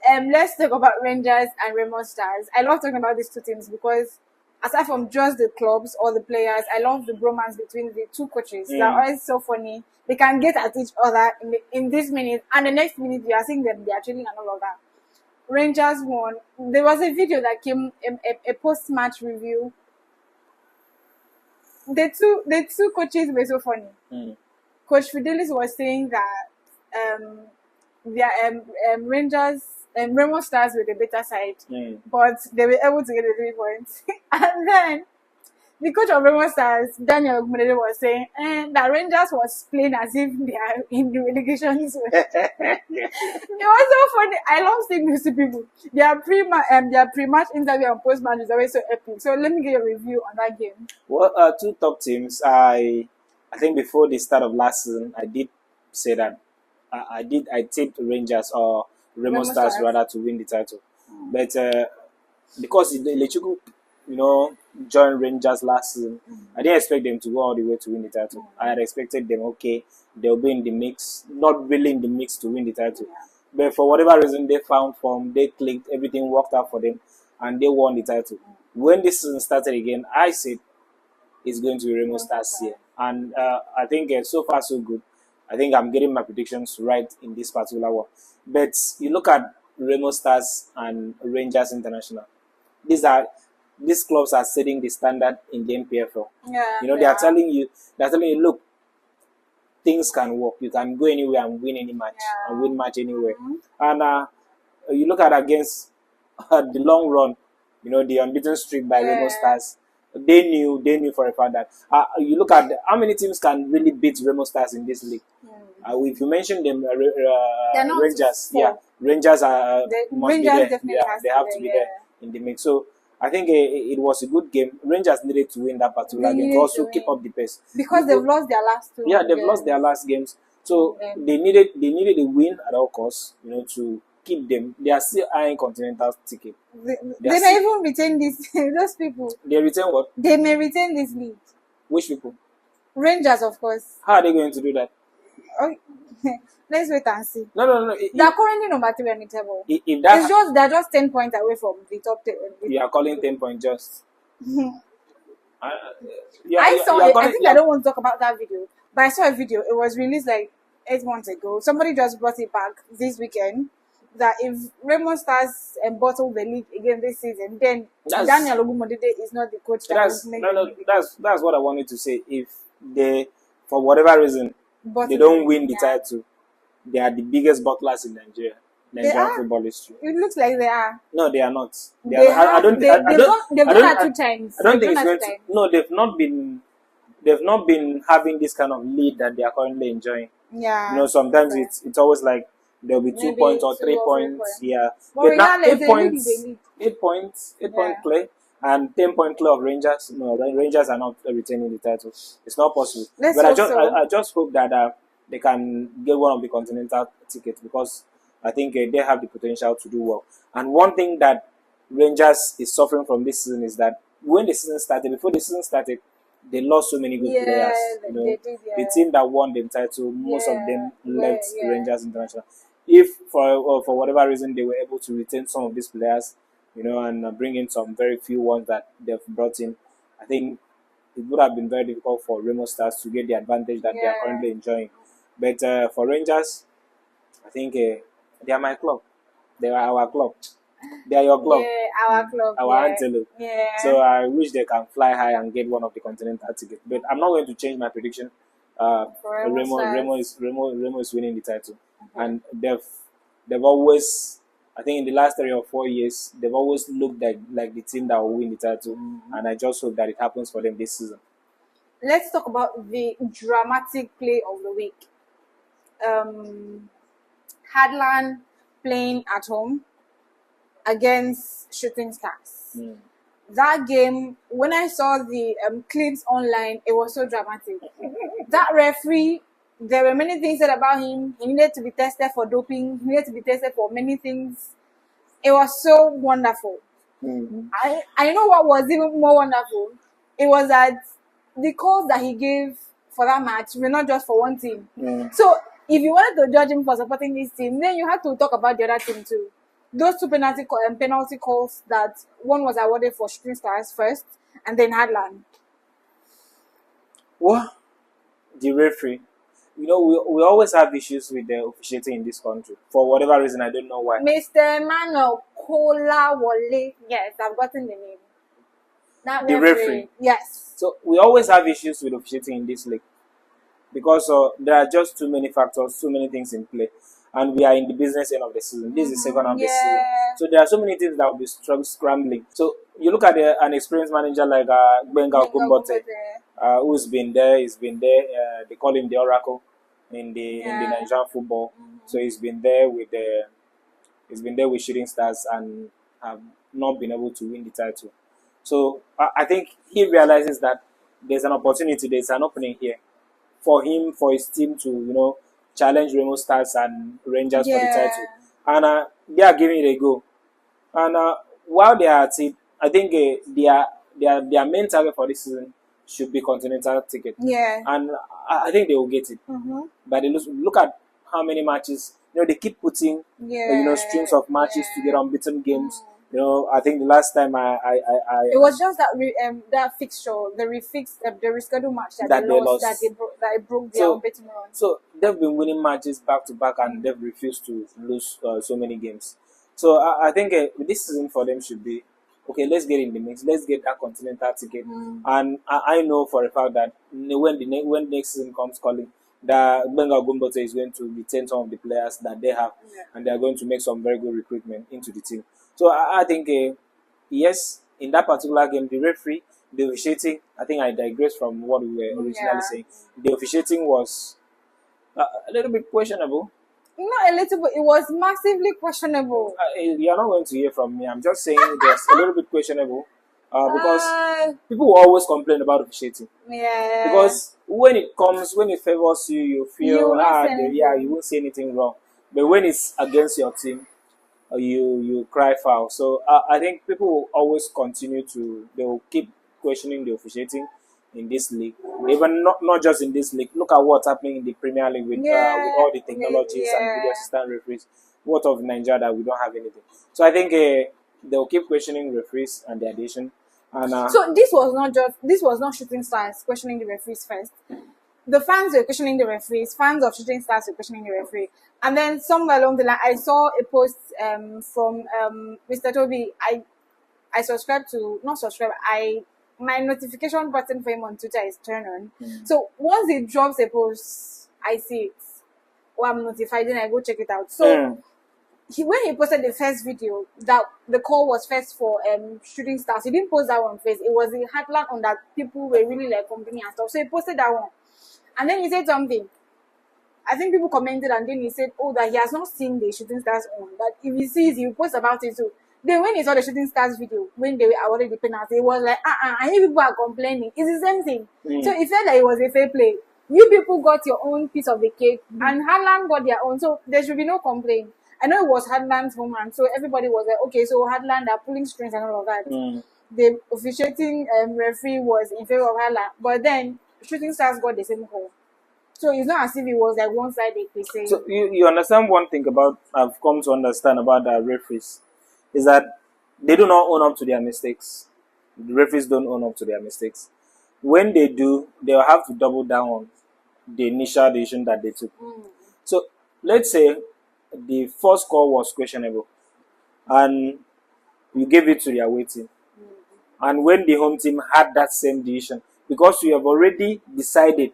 Let's talk about Rangers and Remo Stars. I love talking about these two teams because aside from just the clubs or the players, I love the bromance between the two coaches. They're always so funny. They can get at each other in this minute, and the next minute you are seeing them, they are training and all of that. Rangers won. There was a video that came, a post-match review. The two coaches were so funny. Coach Fidelis was saying that their Rangers and Remo Stars were the better side, but they were able to get the 3 points. And then the coach of Remo Stars, Daniel Ogumedede, was saying that Rangers was playing as if they are in the relegation zone. It was so funny. I love seeing these people. Their pre-match interview and post-match is always so epic. So let me get your review on that game. Well, two top teams. I think before the start of last season, I did say that I tipped Rangers or Remo Remo Stars Stars. rather to win the title, but because Lechuku, joined Rangers last season, I didn't expect them to go all the way to win the title. I had expected them, okay, they'll be in the mix, not really in the mix to win the title, but for whatever reason they found form, they clicked, everything worked out for them, and they won the title. When this season started again, I said it's going to be Remo Stars here, and I think so far so good. I think I'm getting my predictions right in this particular one. But you look at Remo Stars and Rangers International. These clubs are setting the standard in the NPFL. Yeah, They are telling you, look, things can work. You can go anywhere and win any match, and win match anywhere. And you look at against the long run, the unbeaten streak by Remo Stars. They knew for a fact that you look at how many teams can really beat Remo Stars in this league. If you mention them, Rangers, Rangers must be there. They have to be there in the mix. So I think it was a good game. Rangers needed to win that particular game to also keep up the pace because they've lost their last two. Yeah, they've lost their last games, so they needed a win at all costs. To keep them. They are still eyeing continental ticket. They may even retain this. Those people. They retain what? They may retain this league. Which people? Rangers, of course. How are they going to do that? Okay. Let's wait and see. No. They're currently number 3 on the table. They're just 10 points away from the top 10. You are calling 10 points just. I think I don't want to talk about that video, but I saw a video. It was released like 8 months ago. Somebody just brought it back this weekend. That if Remo Stars bottle the league again this season, then Daniel Ogumodede is not the coach. That's what I wanted to say. If they, for whatever reason, they don't win the title, they are the biggest bottlers in Nigerian football history. It looks like they are. No, they are not. They've done that 2 times. I don't think it's going to. No, they've not been. They've not been having this kind of lead that they are currently enjoying. Yeah. Sometimes it's always like there'll be 2 points or 3 points. Yeah. But now 8 points. 8 points. 8 point play. And 10 point play of Rangers. No, Rangers are not retaining the title. It's not possible. I just hope that they can get one of the continental tickets, because I think they have the potential to do well. And one thing that Rangers is suffering from this season is that before the season started, they lost so many good players. They did, the team that won the title, most of them left Rangers International. If for whatever reason they were able to retain some of these players, and bring in some very few ones that they've brought in, I think it would have been very difficult for Remo Stars to get the advantage that they are currently enjoying. But for Rangers, I think they are my club. They are our club. They are your club. Yeah, our club. Our antelope. Yeah. So I wish they can fly high and get one of the continental tickets. But I'm not going to change my prediction. Remo is winning the title, and they've always, I think in the last 3 or 4 years, they've always looked like the team that will win the title, and I just hope that it happens for them this season. Let's talk about the dramatic play of the week. Hadland playing at home against Shooting Stars. That game, when I saw the clips online, it was so dramatic. That referee, there were many things said about him. He needed to be tested for doping. He needed to be tested for many things. It was so wonderful. I know what was even more wonderful. It was that the calls that he gave for that match were not just for one team. So if you wanted to judge him for supporting this team, then you had to talk about the other team too. Those 2 penalty calls, that one was awarded for Shooting Stars first, and then Hadland. What? The referee. We always have issues with the officiating in this country. For whatever reason, I don't know why. Mr. Emmanuel Kolawole. Yes, I've gotten the name. The referee. Yes. So we always have issues with officiating in this league, because there are just too many factors, too many things in play. And we are in the business end of the season. This is the second half of the season. So there are so many teams that will be scrambling. So you look at an experienced manager like Benga Okumbote, who's been there. He's been there. They call him the Oracle in the Nigerian football. So he's been there with Shooting Stars and have not been able to win the title. So I think he realizes that there's an opportunity, there's an opening here for him, for his team to challenge Remo Stars and Rangers for the Yeah. title, and they are giving it a go. And while they are at it, I think their main target for this season should be continental ticket, Yeah. and I think they will get it. Mm-hmm. But they look at how many matches. They keep putting Yeah. streams of matches to get Yeah. unbeaten games. I think the last time It was just that that fixture, the rescheduled match that they lost, that it broke their unbeaten run. So they've been winning matches back to back, and they've refused to lose so many games. So I think this season for them should be okay. Let's get in the mix. Let's get that continental ticket. And I know for a fact that when next season comes calling, that Benga Gumbote is going to retain some of the players that they have, and they are going to make some very good recruitment into the team. So I think, yes, in that particular game, the referee, the officiating, I think I digress from what we were originally saying. The officiating was a little bit questionable. Not a little bit, it was massively questionable. You're not going to hear from me. I'm just saying it was a little bit questionable. Because people will always complain about officiating. Yeah. Because when it favors you, you feel you won't say anything wrong. But when it's against your team, you cry foul. So I think people will always they will keep questioning the officiating in this league. Even not just in this league. Look at what's happening in the Premier League with all the technologies and video assistant referees. What of Nigeria that we don't have anything? So I think they'll keep questioning referees and the addition. And so this was not Shooting Stars questioning the referees first. The fans were questioning the referees. Fans of Shooting Stars were questioning the referee. And then somewhere along the line, I saw a post from Mr. Toby. I my notification button for him on Twitter is turned on. So once he drops a post, I see it. Or I'm notified, then I go check it out. So when he posted the first video, that the call was first for Shooting Stars, he didn't post that one first. It was the headline on that people were really like complaining and stuff. So he posted that one. And then he said something. I think people commented, and then he said, that he has not seen the Shooting Stars on. But if he sees, he will post about it too. Then when he saw the Shooting Stars video, when they were awarded the penalty, it was like, I hear people are complaining. It's the same thing. So it felt like it was a fair play. You people got your own piece of the cake, and Hadland got their own. So there should be no complaint. I know it was Hadland's moment, so everybody was like, okay, so Hadland are pulling strings and all of that. The officiating referee was in favor of Hadland, but then Shooting Stars got the same call. So it's not as if it was like one-sided per se. So you understand one thing I've come to understand about the referees is that they do not own up to their mistakes. The referees don't own up to their mistakes. When they do, they'll have to double down on the initial decision that they took. So let's say the first call was questionable and you gave it to the away team. And when the home team had that same decision, because you have already decided,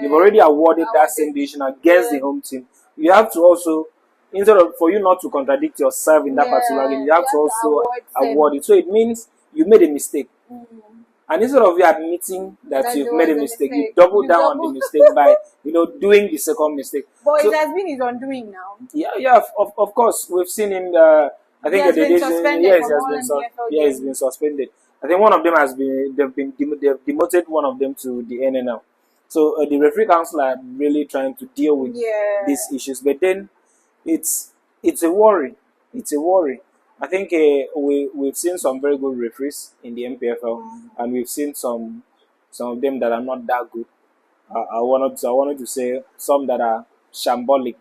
you've already awarded that same decision against the home team, you have to also, instead of for you not to contradict yourself in that particular game, you have to also award it. So it means you made a mistake. And instead of you admitting that you've made a mistake, you double down on the mistake by, doing the second mistake. But so, it has been his undoing now. Yeah, of course. We've seen him, I think he's been suspended. I think one of them they've demoted one of them to the NNL. So the referee council are really trying to deal with these issues. But then it's a worry. It's a worry. I think we've seen some very good referees in the NPFL, and we've seen some of them that are not that good. I wanted to say some that are shambolic.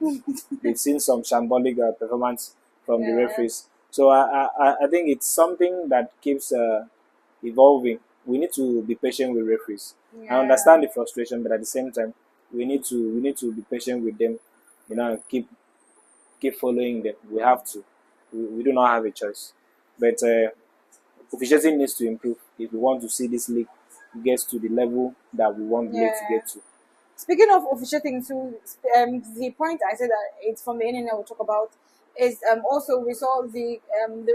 We've seen some shambolic performance from the referees. So I think it's something that keeps evolving. We need to be patient with referees. I understand the frustration, but at the same time, we need to be patient with them. And keep following them. We have to. We do not have a choice. But officiating needs to improve if we want to see this league get to the level that we want the league to get to. Speaking of officiating, too, the point I said that it's from the NNL we'll talk about is also we saw the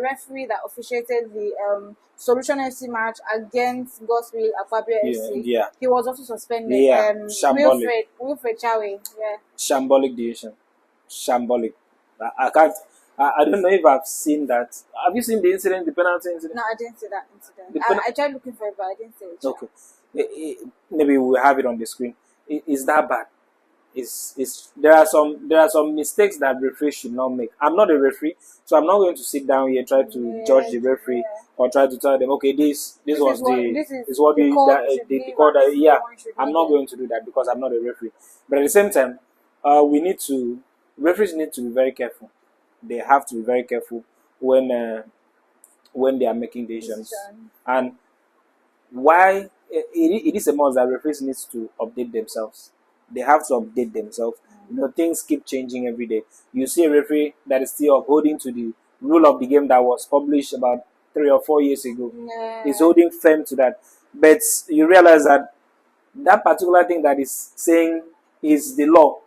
referee that officiated the Solution FC match against Gospel Aquabia FC. He was also suspended. Wilfred Chawe. Shambolic decision. Shambolic. I can't. I don't know if I've seen that. Have you seen the incident, the penalty incident? No, I didn't see that incident. I tried looking for it, but I didn't see it. Okay. Maybe we'll have it on the screen. Is that bad? is there are some mistakes that referees should not make. I'm not a referee, so I'm not going to sit down here and try to judge the referee or try to tell them, okay, this was is what the we call that should the give call and that this is yeah. the one should I'm give. not going to do that because I'm not a referee. But at the same time, we need to referees need to be very careful. They have to be very careful when they are making decisions. And why it is a must that referees needs to update themselves. They have to update themselves. Things keep changing every day. You see a referee that is still upholding to the rule of the game that was published about 3 or 4 years ago. Yeah. He's holding firm to that. But you realize that that particular thing that is saying is the law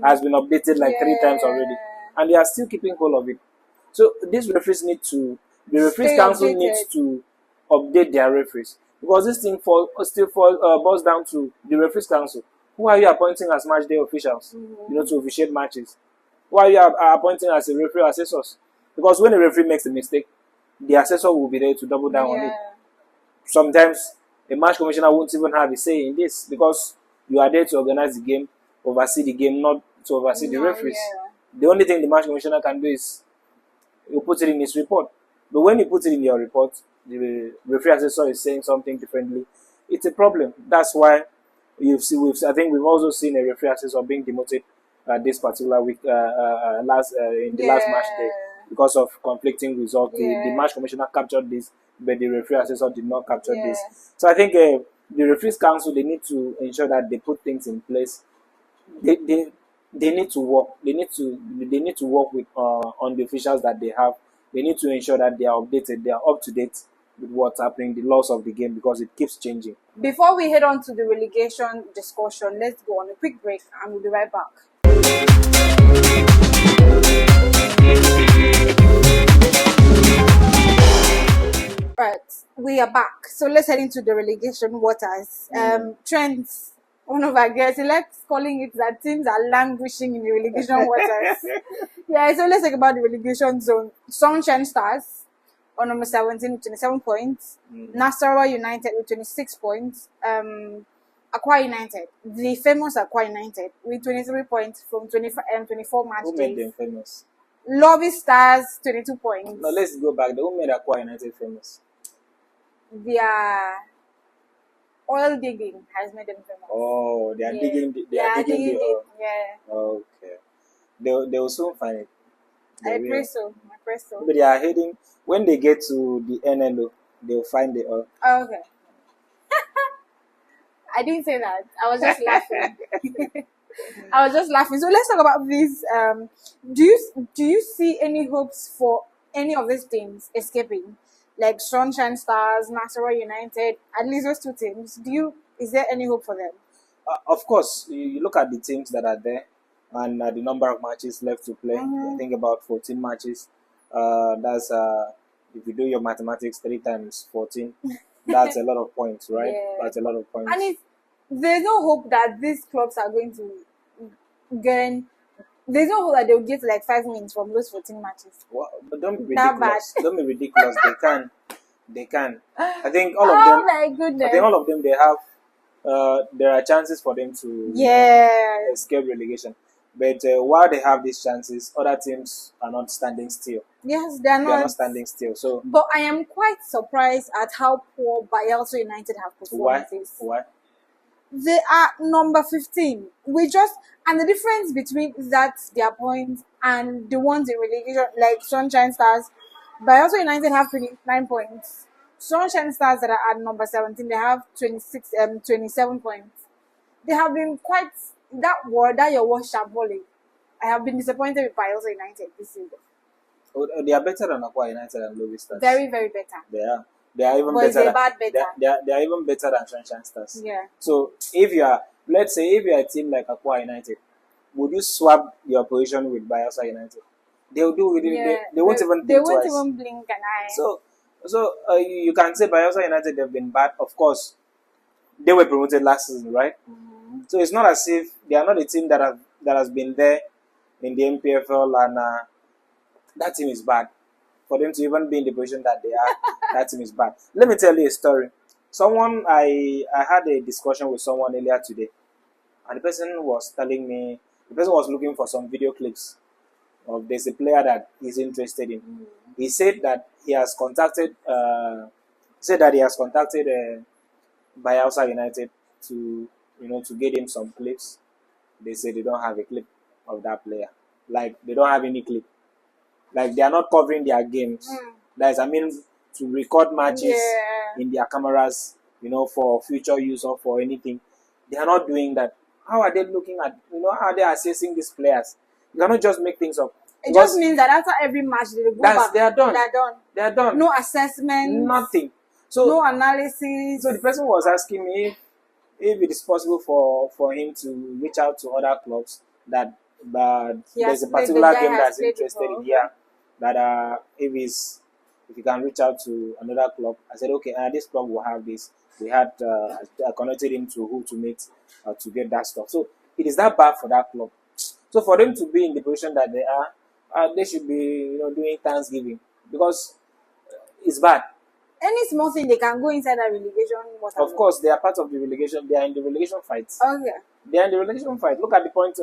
has been updated like 3 times already. And they are still keeping hold of it. So these referees the referees Stay council updated. needs to update their referees, because this thing boils down to the referees council. Who are you appointing as match day officials? To officiate matches. Who are you appointing as a referee assessors? Because when a referee makes a mistake, the assessor will be there to double down on it. Sometimes a match commissioner won't even have a say in this, because you are there to organize the game, oversee the game, not to oversee the referees. The only thing the match commissioner can do is you put it in his report. But when you put it in your report, the referee assessor is saying something differently. It's a problem. That's why I think we've also seen a referee assessor being demoted this particular week, last match day, because of conflicting results. The match commissioner captured this, but the referee assessor did not capture this. So I think the referees council, they need to ensure that they put things in place. They need to work. They need to work with on the officials that they have. They need to ensure that they are updated, they are up to date with what's happening, the laws of the game, because it keeps changing. Before we head on to the relegation discussion, let's go on a quick break and we'll be right back. Right, we are back. So let's head into the relegation waters. Trent, one of our girls, he likes calling it that teams are languishing in the relegation waters. So let's talk about the relegation zone. Sunshine Stars on number 17 with 27 points. Nasarawa United with 26 points. Akwa United, the famous Akwa United, with 23 points from 24 match Who days. made them famous? Lobby Stars, 22 points. No, let's go back. Who made Akwa United famous? Their oil digging has made them famous. Oh, they are digging. They are digging the oil. Okay. They will soon find it. I pray so. But they are heading, when they get to the NNL, they will find the oil. Oh, okay. I didn't say that. I was just laughing. So let's talk about this. Do you see any hopes for any of these teams escaping? Like Sunshine Stars, Nasarawa United, at least those 2 teams. Is there any hope for them? Of course, you look at the teams that are there and the number of matches left to play. I think about 14 matches. That's if you do your mathematics, 3 times 14, that's a lot of points, right? That's a lot of points. And there's no hope that these clubs are going to gain. There's no hope that they'll get like 5 wins from those 14 matches. Well, but don't be That ridiculous. bad. Don't be ridiculous. They can. I think all of them. Oh my goodness. I think all of them, they have. There are chances for them to escape relegation. But while they have these chances, other teams are not standing still. Yes, they are not. They are not standing still. So, but I am quite surprised at how poor Bayelsa United have performed. Why? They are number 15. And the difference between their points and the ones in relegation, like Sunshine Stars, Bayelsa United have 29 points. Sunshine Stars that are at number 17, they have 27 points. They have been quite your word shambolic. I have been disappointed with Bayelsa United this season. Oh, they are better than Akwa United and Lobby Stars. Very, very better. They are. They are even but better. They are even better than Sunshine Stars. Yeah. So if you are a team like Akwa United, would you swap your position with Bayelsa United? They will do it. They won't even think They won't twice. even blink an eye. So you can say Bayelsa United, they've been bad. Of course, they were promoted last season, right? So it's not as if they are not a team that has been there in the NPFL and that team is bad. For them to even be in the position that they are, that team is bad. Let me tell you a story. I had a discussion with someone earlier today, and the person was telling me, the person was looking for some video clips of there's a player that he's interested in. He said that he has contacted Bayelsa United to to get him some clips. They say they don't have a clip of that player. Like they don't have any clip. Like they are not covering their games. That is, I mean, to record matches in their cameras, for future use or for anything. They are not doing that. How are they looking at, how are they assessing these players? You cannot just make things up. It just means that after every match, they go back. They are done. They are done. No assessment. Nothing. So no analysis. So the person was asking me if it is possible for him to reach out to other clubs that there's a particular game that's interested in here. That if you can reach out to another club. I said, okay, this club will have this. We had I connected him to who to meet to get that stuff. So it is that bad for that club. So for them to be in the position that they are, they should be doing Thanksgiving because it's bad. Any small thing they can go inside that relegation. Of course, they are part of the relegation. They are in the relegation fight. Okay. They are in the relegation fight. Look at the point.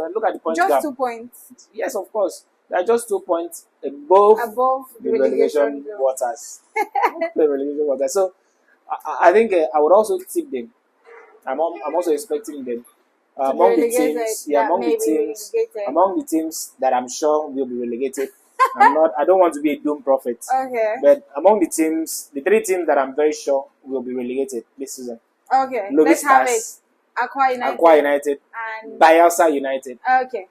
Just gap. 2 points. Yes, of course. They are just 2 points above the relegation waters. The relegation waters. So I think I would also tip them. I'm also expecting them among the teams that I'm sure will be relegated. I don't want to be a doom prophet. Okay. But among the 3 teams that I'm very sure will be relegated this season. Okay. Let's have it. Aqua United. And Bayelsa United. Okay.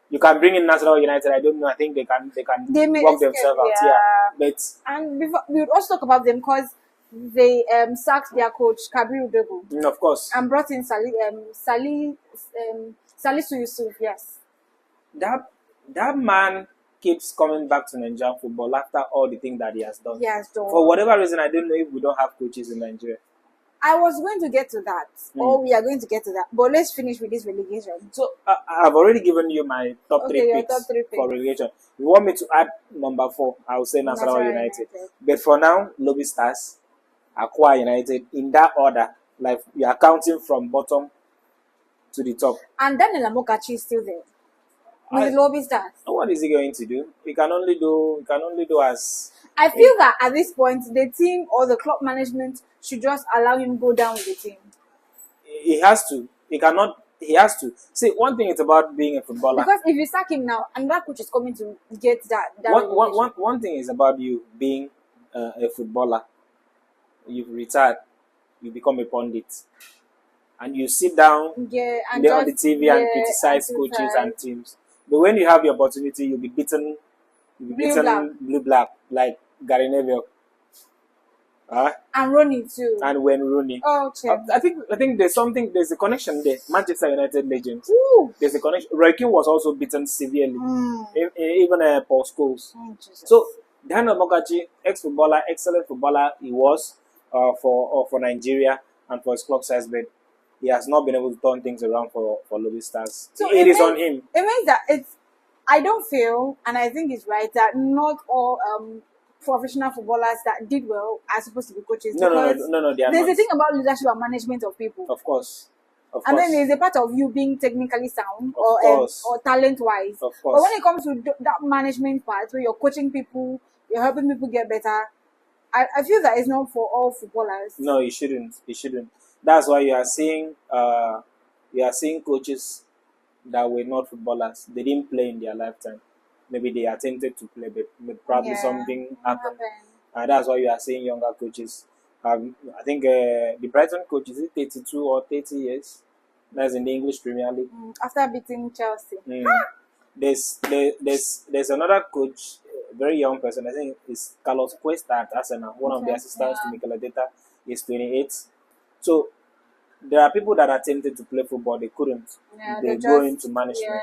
You can bring in National United. I don't know. I think they can work themselves out. Yeah. And before, we would also talk about them because they sacked their coach Kabiru Debo. Of course. And brought in Salisu Yusuf. Yes. That man keeps coming back to Nigerian football after all the things that he has done. For whatever reason, I don't know if we don't have coaches in Nigeria. I was going to get to that, or we are going to get to that. But let's finish with this relegation. So I've already given you my top 3 picks for relegation. You want me to add number 4? I will say National United. But for now, Lobby Stars, Aqua United, in that order. Like we are counting from bottom to the top. And Daniel Amokachi is still there. With the Lobby Stars. What is he going to do? He can only do as. I feel that at this point, the team or the club management should just allow him go down with the team. He has to. He cannot. He has to. See, one thing is about being a footballer. Because if you sack him now, another coach is coming to get that. One thing is about you being a footballer. You've retired. You become a pundit. And you sit down on the TV and criticize coaches and teams. But when you have the opportunity, you'll be beaten blue-black, like Gary Neville. And Rooney too. And when Rooney. Oh, okay. I think there's a connection there. Manchester United legends. Ooh. There's a connection. Roy Keane was also beaten severely. Even Paul Scholes. So, Daniel Mokachi, ex-footballer, excellent footballer he was for Nigeria and for his club size, but he has not been able to turn things around for Lobby Stars. So it is on him. It means that I don't feel, and I think it's right, that not all professional footballers that did well are supposed to be coaches. No, they are there's not. a thing about leadership and management of people. Of course. And then there's a part of you being technically sound or talent-wise. Of course. But when it comes to that management part, where you're coaching people, you're helping people get better, I feel that it's not for all footballers. No, it shouldn't. It shouldn't. That's why you are seeing coaches that were not footballers. They didn't play in their lifetime. Maybe they attempted to play, but probably something happened. And that's why you are seeing younger coaches. I think the Brighton coach is 32 or 30 years. That's in the English Premier League. After beating Chelsea. There's another coach, a very young person. I think it's Carlos Cuesta at Arsenal. One of the assistants to Mikel Arteta is 28. So there are people that attempted to play football, they couldn't. They go into management.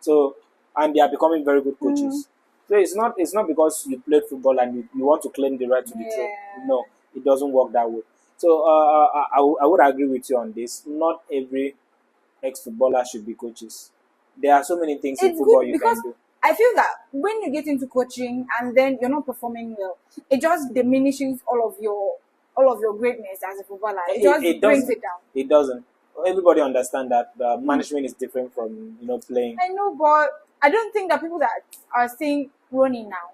So and they are becoming very good coaches. So it's not because you played football and you want to claim the right to the throne. No, it doesn't work that way. So I would agree with you on this. Not every ex-footballer should be coaches. There are so many things in football you can do. I feel that when you get into coaching and then you're not performing well, it just diminishes all of your greatness as a footballer. It just brings it down. It doesn't. everybody understand that the management is different from playing. I know, but I don't think that people that are seeing Rooney now,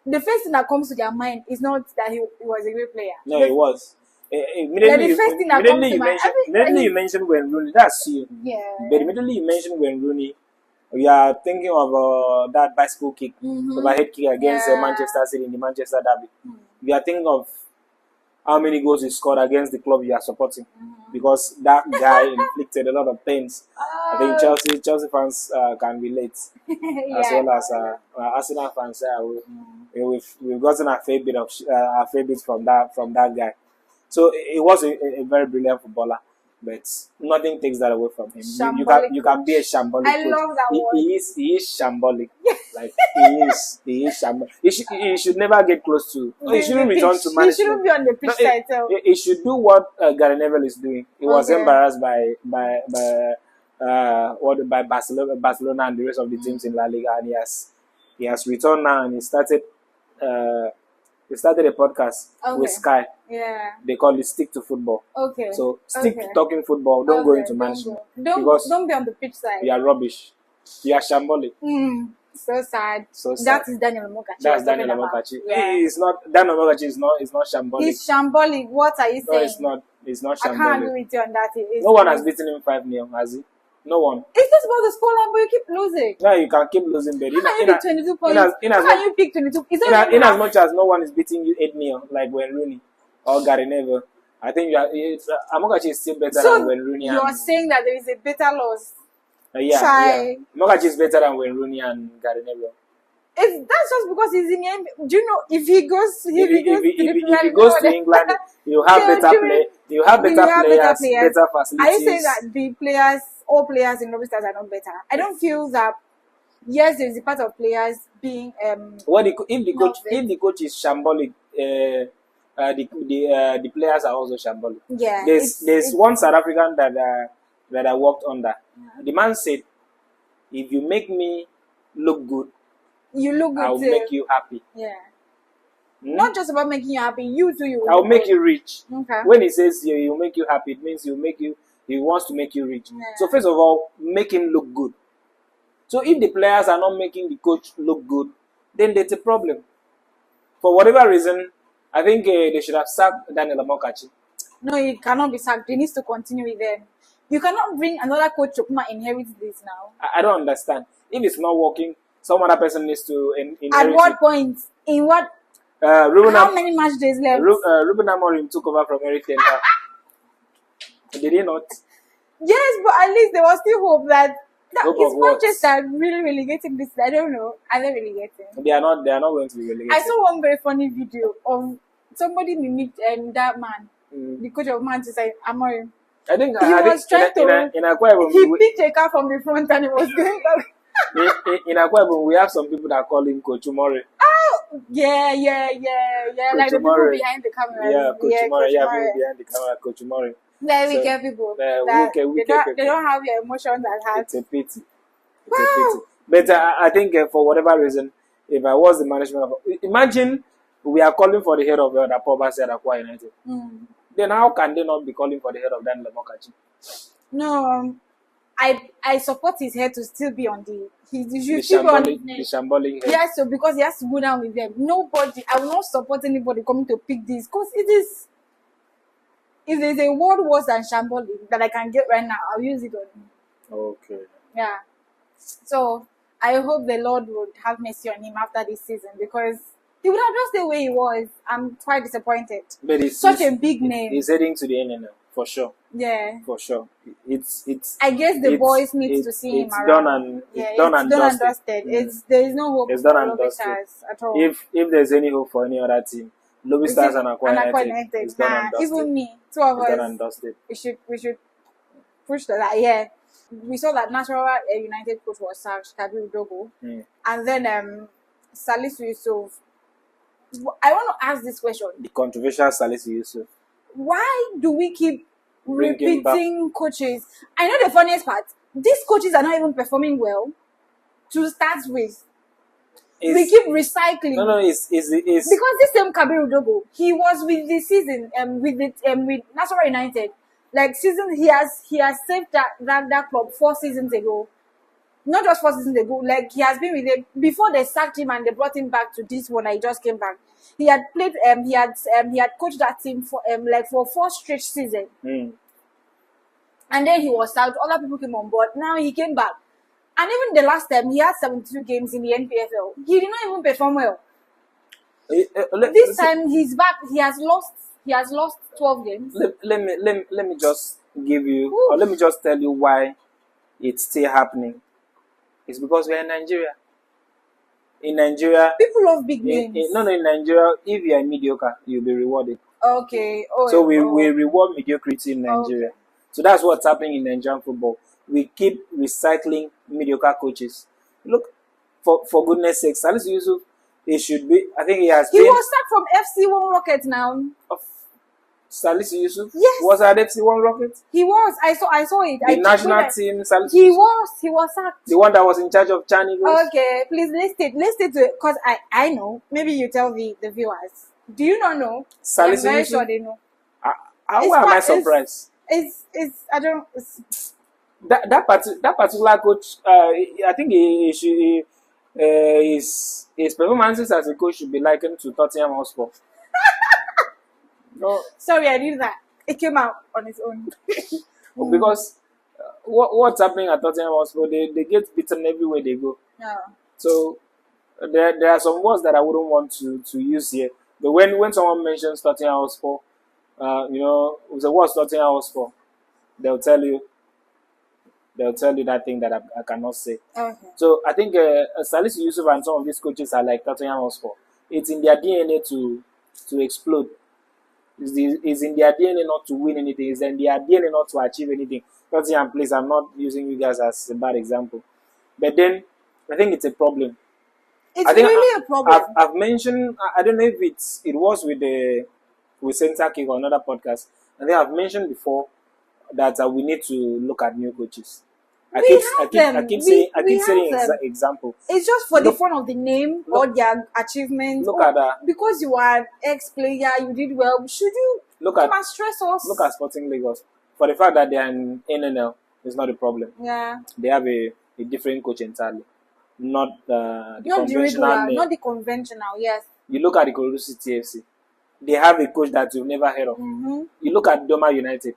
the first thing that comes to their mind is not that he was a great player. No, he was. Immediately, the first thing that comes to mind. Immediately you mentioned Wayne Rooney. That's you. Yeah. But immediately you mentioned Wayne Rooney, we are thinking of that bicycle kick, overhead kick against Manchester City in the Manchester derby. We are thinking of how many goals he scored against the club you are supporting, because that guy inflicted a lot of pains. I think Chelsea fans can relate, as well as Arsenal fans. We've gotten a fair bit from that guy. So he was a very brilliant footballer, but nothing takes that away from him. You can be a shambolic I coach. love that word. He is shambolic. Like he is shambolic. He should never get close to. He shouldn't return to management. He shouldn't be on the pitch side. He should do what Gary Neville is doing. He was embarrassed by Barcelona and the rest of the teams in La Liga, and he has returned now, and he started a podcast with Sky. Yeah. They call it Stick to Football. Okay. So stick to talking football. Don't go into management. Don't be on the pitch side. You are rubbish. You are shambolic. So sad. So sad. That is Daniel Mokachi. That's Daniel Mokachi. Yeah. It's not Daniel Mokachi. Is not shambolic. He's shambolic. What are you saying? No, it's not. It's not shambolic. I can't agree with you on that. No one has beaten him 5-0, has he? No one. It's just about the scoreline, but you keep losing. No, you can keep losing, but how can you pick 22 points? How can you pick 22? In as much as no one is beating you 8-0, like Wayne Rooney or Gary Neville, I think Amokachi is still better than Wayne Rooney. You are saying that there is a better loss. Yeah. Amokachi is better than Wayne Rooney and Gary Neville. That's just because he's in the. Do you know if he goes to England, you have better play. You have better players, better facilities. Are you saying that all players in Lobby Stars are not better? I don't feel that. Yes, there is a part of players being. If the coach is shambolic, the players are also shambolic. Yeah. There's one South African that I worked under. The man said, "If you make me look good, I'll make you happy." Yeah. Not just about making you happy, you too. I'll make you rich. Okay. When he says he'll make you happy, it means he wants to make you rich. Yeah. So first of all, make him look good. So if the players are not making the coach look good, then there's a problem. For whatever reason, I think they should have sacked Daniel Amokachi. No, he cannot be sacked. He needs to continue with them. You cannot bring another coach to come and inherit this now. I don't understand. If it's not working, some other person needs to inherit. At what point? In what? How many match days left? Ruben Amorim took over from Eric Ten Hag. Did he not? Yes, but at least there was still hope that Hope is Manchester really relegating this. I don't know. I don't really get it. They are not going to be relegated. I saw one very funny video of somebody mimicked that man, the coach of Manchester, Amorim. I think he was trying to. He picked a car from the front and he was going back. In Akwa Ibom, we have some people that call him Coach Umore. Oh, yeah. Like the people behind the camera. Yeah, Coach Umore. Yeah, people behind the camera, Coach Umore. Very wicked people. They don't have your emotions at heart. It's a pity. But I think for whatever reason, if I was the management imagine we are calling for the head of the Bassey at Akwa United. Then how can they not be calling for the head of Daniel Mokachi? No, I support his head to still be on the. The shambolic head. Yes, so because he has to go down with them. Nobody. I will not support anybody coming to pick this because it is. If there's a word worse than shambolic that I can get right now, I'll use it on him. Okay. Yeah. So I hope the Lord would have mercy on him after this season because he would have just stayed where he was. I'm quite disappointed. But it's such a big name. He's heading to the NNL for sure. Yeah. For sure. It's. I guess the boys need to see him around. It's done and dusted. There is no hope. It's done and dusted at all. If there's any hope for any other team, Lobby Stars and Akwa United, it's done and dusted. Even me, two of us. Done and dusted. We should push that. Yeah. We saw that National United coach was sacked, Kabiru Dogo, and then Salisu Yusuf. I want to ask this question. The controversial Salisu Yusuf. Why do we keep repeating coaches? I know the funniest part. These coaches are not even performing well to start with. We keep recycling. No, it's because this same Kabiru Dogo, he was with the season with Nassau United Like season, he has saved that club 4 seasons ago. Not just 4 seasons ago. Like he has been with them before they sacked him and they brought him back to this one. He just came back. He had played. He had coached that team for like for 4 straight seasons. And then he was out. Other people came on board. Now he came back. And even the last time, he had 72 games in the NPFL. He did not even perform well. This time, he's back. He has lost 12 games. Let me just give you, or let me just tell you why it's still happening. It's because we're in Nigeria. In Nigeria, people love big names. In Nigeria, if you are mediocre, you'll be rewarded. Okay. So we reward mediocrity in Nigeria. Okay. So that's what's happening in Nigerian football. We keep recycling mediocre coaches. Look, for goodness sake, Salisu Yusuf, he should be. I think he has. He was sacked from FC1 Rocket now. Salisu Yusuf? Yes. Was at FC1 Rocket? He was. I saw it. The national team, Salisu He Yusuf? He was sacked. The one that was in charge of Chani. Okay, please list it because I know. Maybe you tell the viewers. Do you not know? Salisu I'm very Yusuf? sure they know. Why am I surprised? I don't. That particular coach, I think his performances as a coach should be likened to Tottenham Hotspur. No. Sorry, I did that. It came out on its own. Because what's happening at Tottenham Hotspur, they get beaten everywhere they go. Yeah. So there are some words that I wouldn't want to use here. But when someone mentions Tottenham Hotspur, what's Tottenham Hotspur, they'll tell you that thing that I cannot say. Okay. So I think Salisu Yusuf and some of these coaches are like Tottenham Hotspur. It's in their DNA to explode. It's in their DNA not to win anything. It's in their DNA not to achieve anything. Tottenham, please, I'm not using you guys as a bad example. But then I think it's a problem. It's really a problem. I've mentioned, I don't know if it was with CenterKick or another podcast. I think I've mentioned before that we need to look at new coaches. I keep saying example. It's just for the fun of the name or their achievements. Because you are an ex-player, you did well. Should you come and stress us? Look at Sporting Lagos. For the fact that they are in NNL, it's not a problem. Yeah. They have a different coach entirely. Not the conventional name. Not the conventional, yes. You look at the Ikorodu City FC. They have a coach that you've never heard of. Mm-hmm. You look at Doma United.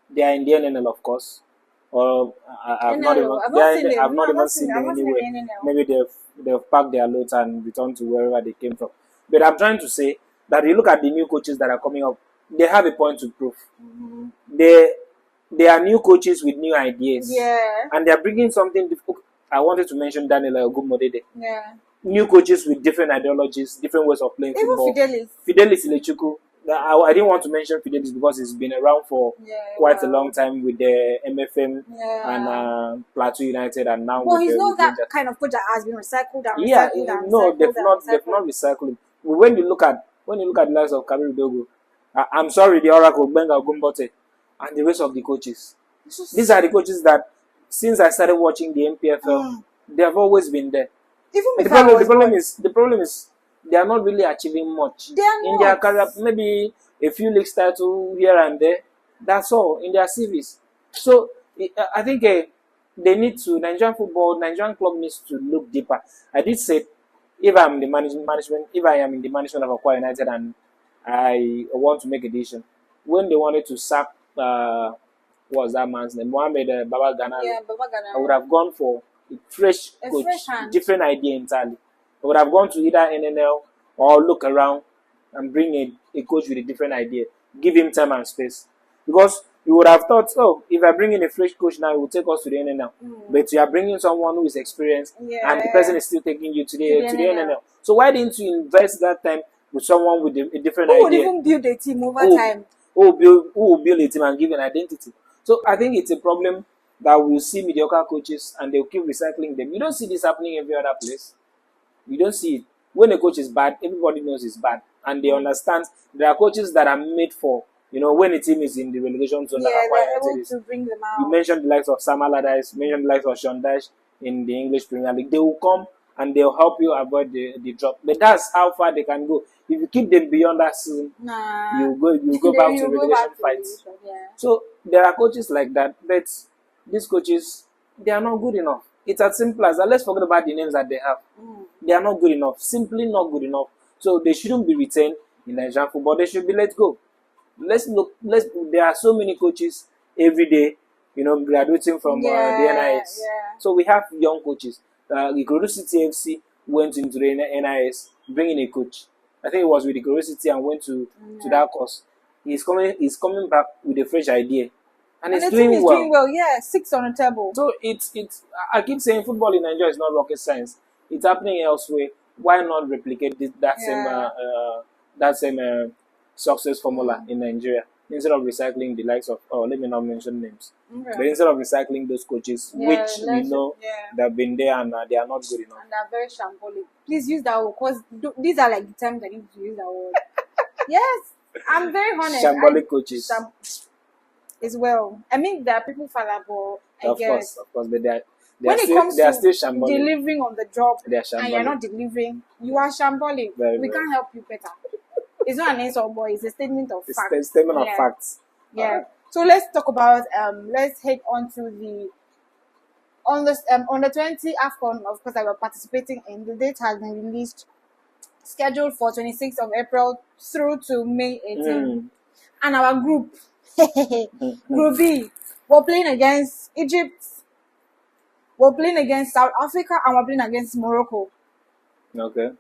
They are in the NNL, of course. Or I've not even seen them anywhere. Maybe they've packed their loads and returned to wherever they came from. But I'm trying to say that you look at the new coaches that are coming up, they have a point to prove. Mm-hmm. They are new coaches with new ideas. Yeah. And they're bringing something difficult. I wanted to mention Daniel Ogumodede. Yeah. New coaches with different ideologies, different ways of playing football. Fidelis Ilechukwu. I didn't want to mention Fidelis because it's been around for quite a long time with the MFM and Plateau United, and now. Well, he's not that kind of coach that has been recycled and they've not recycled. When you look at the likes of Kabiru Dogo, I'm sorry, the Oracle, Benga Gumbote, and the rest of the coaches. These are the coaches that, since I started watching the NPFL, they have always been there. The problem is they are not really achieving much in their career. Maybe a few league titles here and there. That's all in their CVs. So I think Nigerian club needs to look deeper. I did say, if I am in the management of Akwa United and I want to make a decision, when they wanted to sack what was that man's name? Mohamed Baba Ghana. Yeah, Baba Ghana. I would have gone for a fresh coach, different idea entirely. I would have gone to either NNL or look around and bring a coach with a different idea. Give him time and space. Because you would have thought, if I bring in a fresh coach now, it will take us to the NNL. But you are bringing someone who is experienced and the person is still taking you to the NNL. So why didn't you invest that time with someone with a different idea? Who would even build a team over time? Who will build a team and give an identity? So I think it's a problem that we'll see mediocre coaches and they'll keep recycling them. You don't see this happening every other place. You don't see it. When a coach is bad, everybody knows it's bad. And they understand there are coaches that are made for, when a team is in the relegation zone. They're able to bring them out. You mentioned the likes of Sam Allardyce, mentioned the likes of Sean Dyche in the English Premier League. They will come and they'll help you avoid the drop. But that's how far they can go. If you keep them beyond that season, you go back to relegation fights. Yeah. So there are coaches like that, but these coaches, they are not good enough. It's as simple as that. Let's forget about the names that they have. They are not good enough. Simply not good enough. So they shouldn't be retained in Nigerian football. They should be let go. Let's look. There are so many coaches every day, graduating from the NIS. Yeah. So we have young coaches. Ikorodu City FC went into the NIS, bringing a coach. I think it was with Ikorodu City and went to that course. He's coming back with a fresh idea, and the he's team is well. doing well. Yeah, 6 on the table. So it's. I keep saying football in Nigeria is not rocket science. It's happening elsewhere. Why not replicate that same success formula in Nigeria instead of recycling the likes of? Oh, let me not mention names. Okay. But instead of recycling those coaches, which we know they've been there and they are not good enough. And they're very shambolic. Please use that word, because these are like the times I need to use that word. Yes, I'm very honest. Shambolic coaches. As well. I mean, there are people fallible. Of course, but they are still shambolic. Delivering on the job, they are shambolic. And you're not delivering, you are shambolic. We can't help you better. It's not an insult, boy. It's a statement of facts. It's a statement of facts. Yeah. So let's talk about let's head on to the on the 20 AFCON, of course, that we're participating in. The date has been released, scheduled for 26th of April through to May 18. And our group, Group B, we're playing against Egypt, we're playing against South Africa, and we're playing against Morocco. Okay,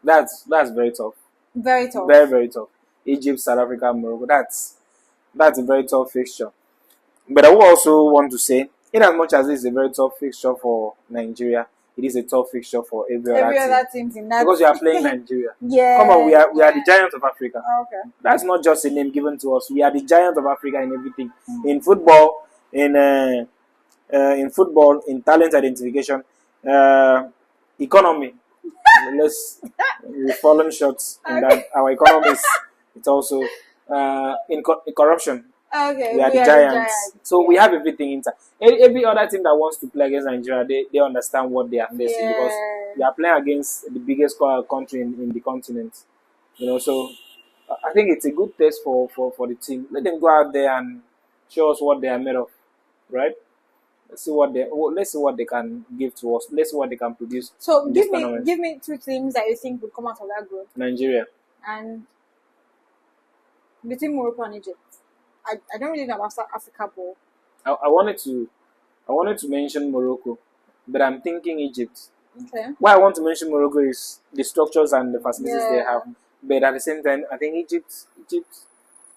that's very tough. Very tough. Very, very tough. Egypt, South Africa, Morocco. That's a very tough fixture. But I would also want to say, in as much as it's a very tough fixture for Nigeria, it is a tough fixture for every other team in that. Because you are playing Nigeria. Yeah. Come on, we are the giants of Africa. Okay. That's not just a name given to us. We are the giants of Africa in everything. In football, in talent identification, economy. We've fallen short in that. Our economy it's also in corruption. Okay, we are the giants. So we have everything inside. Every other team that wants to play against Nigeria, they understand what they are facing because we are playing against the biggest country in the continent. So I think it's a good test for the team. Let them go out there and show us what they are made of, right? Let's see what they can give to us. Let's see what they can produce. So give me 2 teams that you think would come out of that group. Nigeria. And between Morocco and Egypt. I don't really know about South Africa ball. I wanted to mention Morocco, but I'm thinking Egypt. Okay. Why I want to mention Morocco is the structures and the facilities they have. But at the same time, I think Egypt,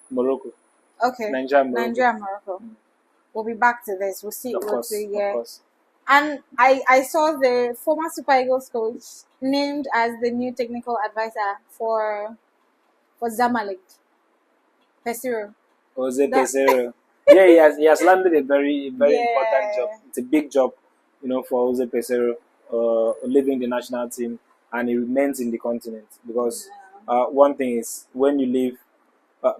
Morocco. Okay. Nigeria, Morocco. We'll be back to this. We'll see. Of course. And I saw the former Super Eagles coach named as the new technical advisor for Zamalek. Peseiro. Peseiro. Yeah, he has landed a very important job. It's a big job, for Jose Peseiro, leaving the national team, and he remains in the continent because one thing is when you leave,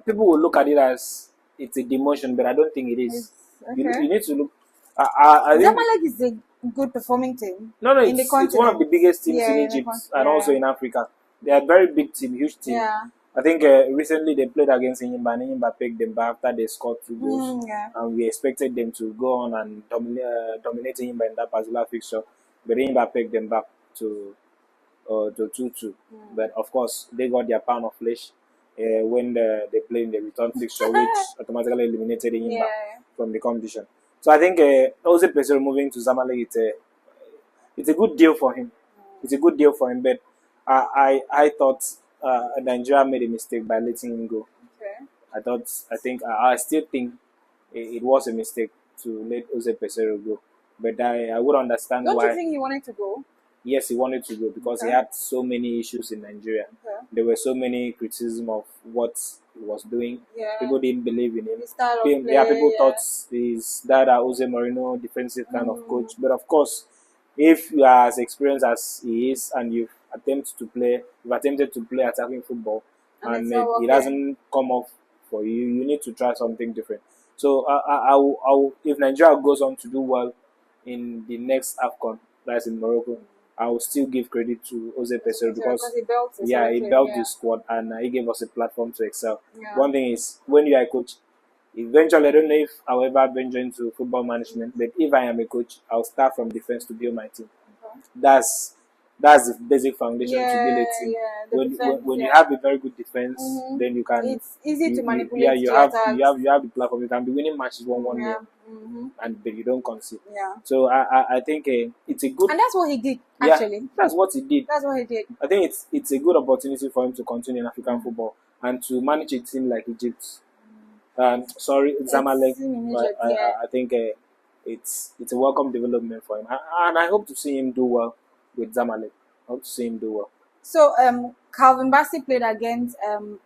people will look at it as it's a demotion, but I don't think it is. Okay. You need to look. I think Zamalek is a good performing team. No, it's one of the biggest teams in Egypt and also in Africa. They are a very big team, huge team. Yeah. I think recently they played against Enyimba, and Enyimba picked them back after they scored 2 goals. And we expected them to go on and dominate Enyimba in that particular fixture. But Enyimba picked them back to 2-2. But of course, they got their pound of flesh when they played in the return fixture, which automatically eliminated Enyimba from the competition. So I think Jose Peseiro moving to Zamalek, it's a good deal for him. It's a good deal for him. But I thought Nigeria made a mistake by letting him go. Okay. I still think it was a mistake to let Jose Peseiro go. But I would understand why. Don't you think he wanted to go? Yes, he wanted to go because he had so many issues in Nigeria. Okay. There were so many criticism of what he was doing. Yeah. People didn't believe in him. People thought he's that Jose Mourinho defensive kind of coach. But of course, if you are as experienced as he is and you've attempted to play attacking football and it doesn't come off for you, you need to try something different. So if Nigeria goes on to do well in the next AFCON, that's in Morocco, I will still give credit to Jose Peseiro because he built the squad and he gave us a platform to excel. Yeah. One thing is when you are a coach, Eventually, I don't know if I'll ever venture into football management, but if I am a coach, I'll start from defense to build my team. Okay. That's the basic foundation to build a team. Yeah, the When, defense, when you yeah. have a very good defense, Mm-hmm. then you can It's easy to yeah, manipulate the attacks. you have the platform. You can be winning matches 1-0, Yeah. Mm-hmm. and but you don't concede. Yeah. So I think it's a good, And that's what he did, yeah, actually. that's what he did. That's what he did. I think it's a good opportunity for him to continue in African football and to manage a team like Egypt. Sorry, Zamalek. It's in But Egypt, yeah. I think it's a welcome development for him, and I hope to see him do well with Zamalek. I hope to see him do well. So Calvin Bassey played against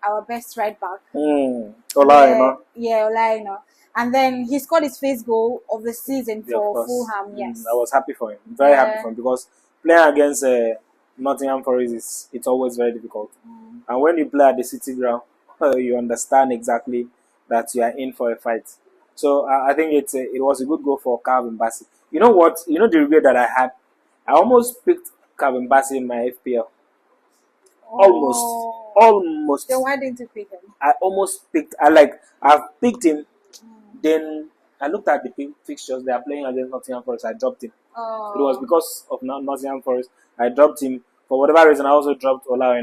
our best right back. Ola, Yeah, Olaino. And then he scored his first goal of the season yeah, of for course. Fulham. Yes. I was happy for him. Very happy Yeah. for him because playing against Nottingham Forest it's always very difficult. And when you play at the City ground, you understand exactly that you are in for a fight. So I think it was a good goal for Calvin Bassey. You know what? You know the regret that I had? I almost picked Calvin Bassey in my FPL. Oh. Almost. Then why didn't you pick him? I almost picked. I've picked him. Then I looked at the fixtures they are playing against Nottingham Forest. I dropped him. Oh. It was because of Nottingham Forest. I dropped him for whatever reason. I also dropped Ola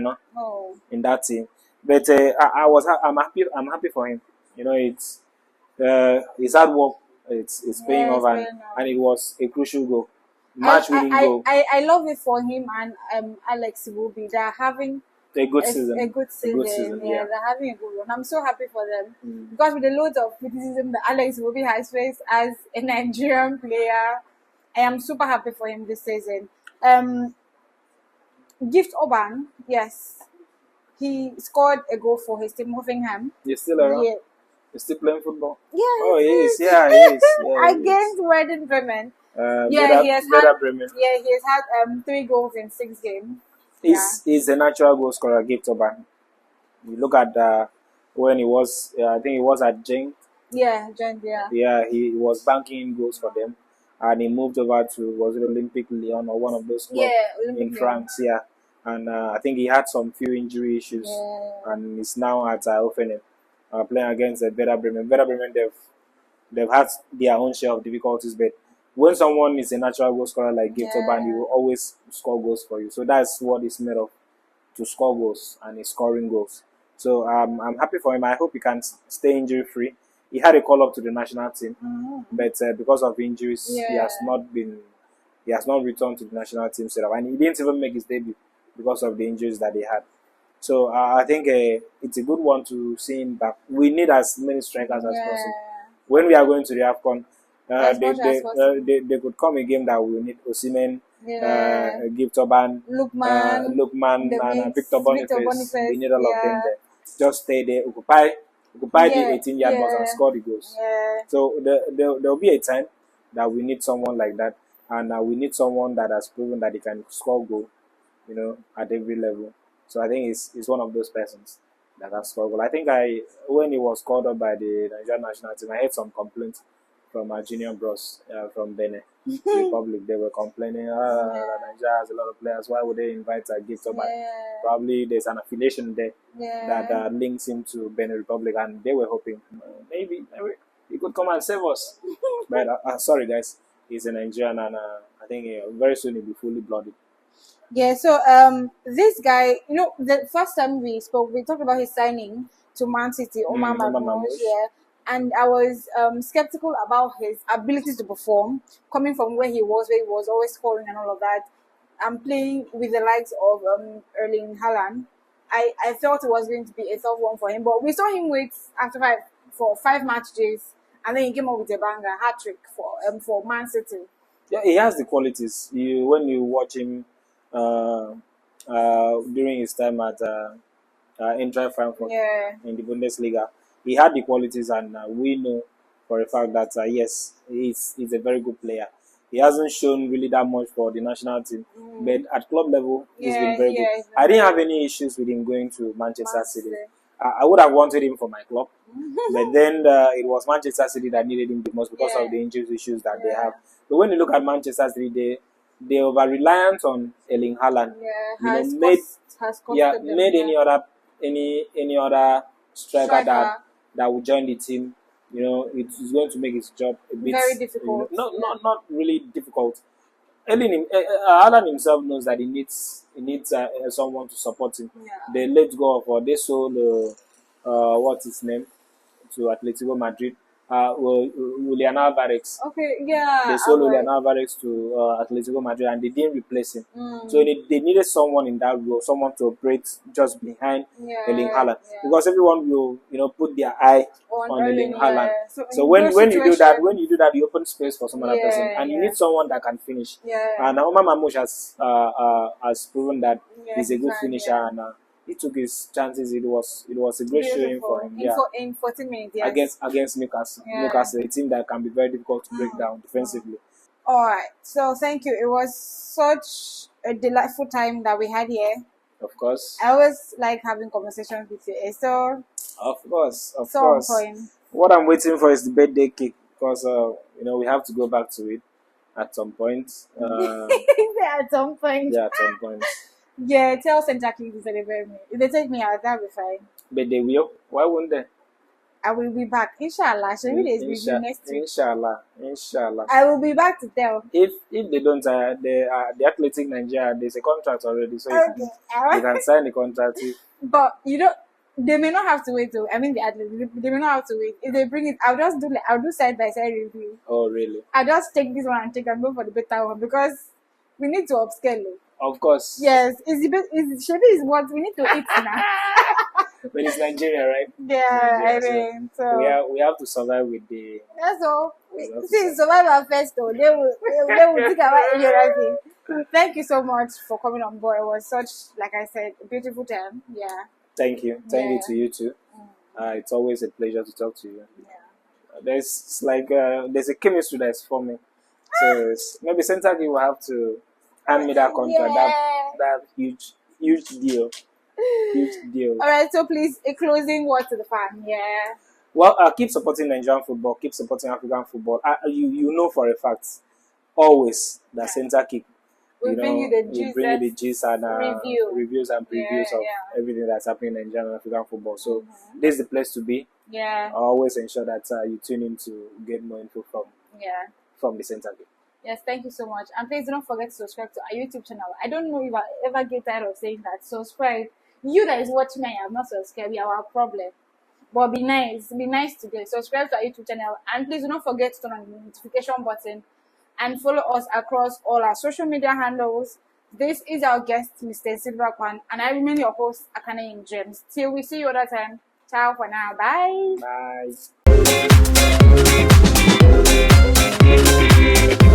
in that team. But I'm happy. I'm happy for him. You know, it's his hard work. It's paying off, and it was a crucial goal, match-winning goal. I love it for him and Alex Iwobi. They're having A good season. A good season. Yeah, they're having a good one. I'm so happy for them because with the loads of criticism that Alex Iwobi has faced as a Nigerian player, I am super happy for him this season. Gift Orban, yes, he scored a goal for his team, Hoffenheim. He's still around. Yeah. He's still playing football. Yeah. Oh, he is. Yeah, he is. Yeah, Against Werder Bremen. He has had 3 goals in 6 games. He's a natural goal scorer, Gift Orban. You look at when he was, I think he was at Genk. Yeah, Genk, yeah. Yeah, he was banking in goals for them. And he moved over to, was it Olympic Lyon or one of those clubs in France, yeah. And I think he had some few injury issues. Yeah. And he's now at Osimhen, playing against Werder Bremen. Werder Bremen, they've had their own share of difficulties, but when someone is a natural goal scorer like Gift Orban, he will always score goals for you. So that's what he's made of, to score goals, and he's scoring goals. So I'm happy for him. I hope he can stay injury free. He had a call up to the national team, but because of injuries, he has not returned to the national team setup, and he didn't even make his debut because of the injuries that he had. So I think it's a good one to see him back. We need as many strikers as possible. When we are going to the AFCON, they could come a game that we need Osimhen, Gift Orban, Lookman, and Victor Boniface. We need all of them there. Just stay there, occupy the 18-yard box and score the goals. So there'll be a time that we need someone like that, and we need someone that has proven that he can score goal, at every level. So I think it's one of those persons that has scored goal. I think when he was called up by the Nigerian national team, I heard some complaints from our junior bros from Benin Republic. They were complaining, Nigeria has a lot of players. Why would they invite a Gift Orban? Probably there's an affiliation there that links him to Benin Republic, and they were hoping maybe he could come and save us. But sorry, guys, he's a Nigerian, and I think very soon he'll be fully blooded. Yeah, so this guy, the first time we spoke, we talked about his signing to Man City, Omar Marmoush, and I was skeptical about his ability to perform, coming from where he was always scoring and all of that, and playing with the likes of Erling Haaland. I felt it was going to be a tough one for him, but we saw him wait for 5 match days, and then he came up with a banger hat-trick for Man City. Yeah, he has the qualities. When you watch him during his time at Eintracht Frankfurt in the Bundesliga, he had the qualities, and we know for a fact that yes, he's a very good player. He hasn't shown really that much for the national team, but at club level, he's been very good. I didn't have any issues with him going to Manchester City. I would have wanted him for my club, but then it was Manchester City that needed him the most because of the injury issues that they have. But when you look at Manchester City, they over reliant on Erling Haaland. Made any other striker that would join the team it's going to make his job a bit Very difficult. Not really difficult. Alan himself knows that he needs someone to support him. Yeah. They let go of, or they sold what's his name to Atletico Madrid. Julian Alvarez. Okay, yeah. They sold Julian Alvarez to Atletico Madrid, and they didn't replace him. So they needed someone in that role, someone to operate just behind Erling Haaland, because everyone will put their eye on Erling Haaland. So when you do that, you open space for some other person, and you need someone that can finish. And Omar Mamouche has proven that he's a good finisher, and he took his chances. It was a great showing for him. In 14 minutes, against Newcastle. Newcastle, a team that can be very difficult to break down defensively. All right. So thank you. It was such a delightful time that we had here. Of course. I always like having conversations with you. So of course. Point. What I'm waiting for is the birthday cake, because we have to go back to it at some point. At some point. Yeah, at some point. Yeah, tell CenterKick to celebrate me. If they take me out, that'll be fine. But they will. Why won't they? I will be back. Inshallah. Shall we next week? Inshallah. I will be back to tell. If they don't, the Athletic Nigeria, there's a contract already, so you can sign the contract. But they may not have to wait. I mean, the Athletic, they may not have to wait. If they bring it, I'll do side by side review. Oh, really? I'll just take this one and go for the better one, because we need to upscale it. Of course. Yes, Shebi is what we need to eat now. But it's Nigeria, right? Yeah, I mean, so we have to survive with the. That's all. See, survival first, though. They will think about everything. Thank you so much for coming on board. It was such, like I said, a beautiful time. Yeah. Thank you to you too. It's always a pleasure to talk to you. Yeah. There's a chemistry that's forming. So maybe CenterKick will have to hand me that contract. That huge deal. Huge deal. All right, so please, a closing word to the fan. Yeah. Well, keep supporting Nigerian football. Keep supporting African football. You know for a fact, always that CenterKick. We bring you the gist and reviews and previews of everything that's happening in Nigerian and African football. So this is the place to be. Yeah. I always ensure that you tune in to get more info from the CenterKick. Yes, thank you so much. And please don't forget to subscribe to our YouTube channel. I don't know if I ever get tired of saying that. Subscribe. You that is watching me, I have not subscribed. We have our problem. But be nice. Be nice today. Subscribe to our YouTube channel. And please do not forget to turn on the notification button and follow us across all our social media handles. This is our guest, Mr. Silverpan, and I remain your host, Akane in James. Till we see you other time. Ciao for now. Bye. Bye.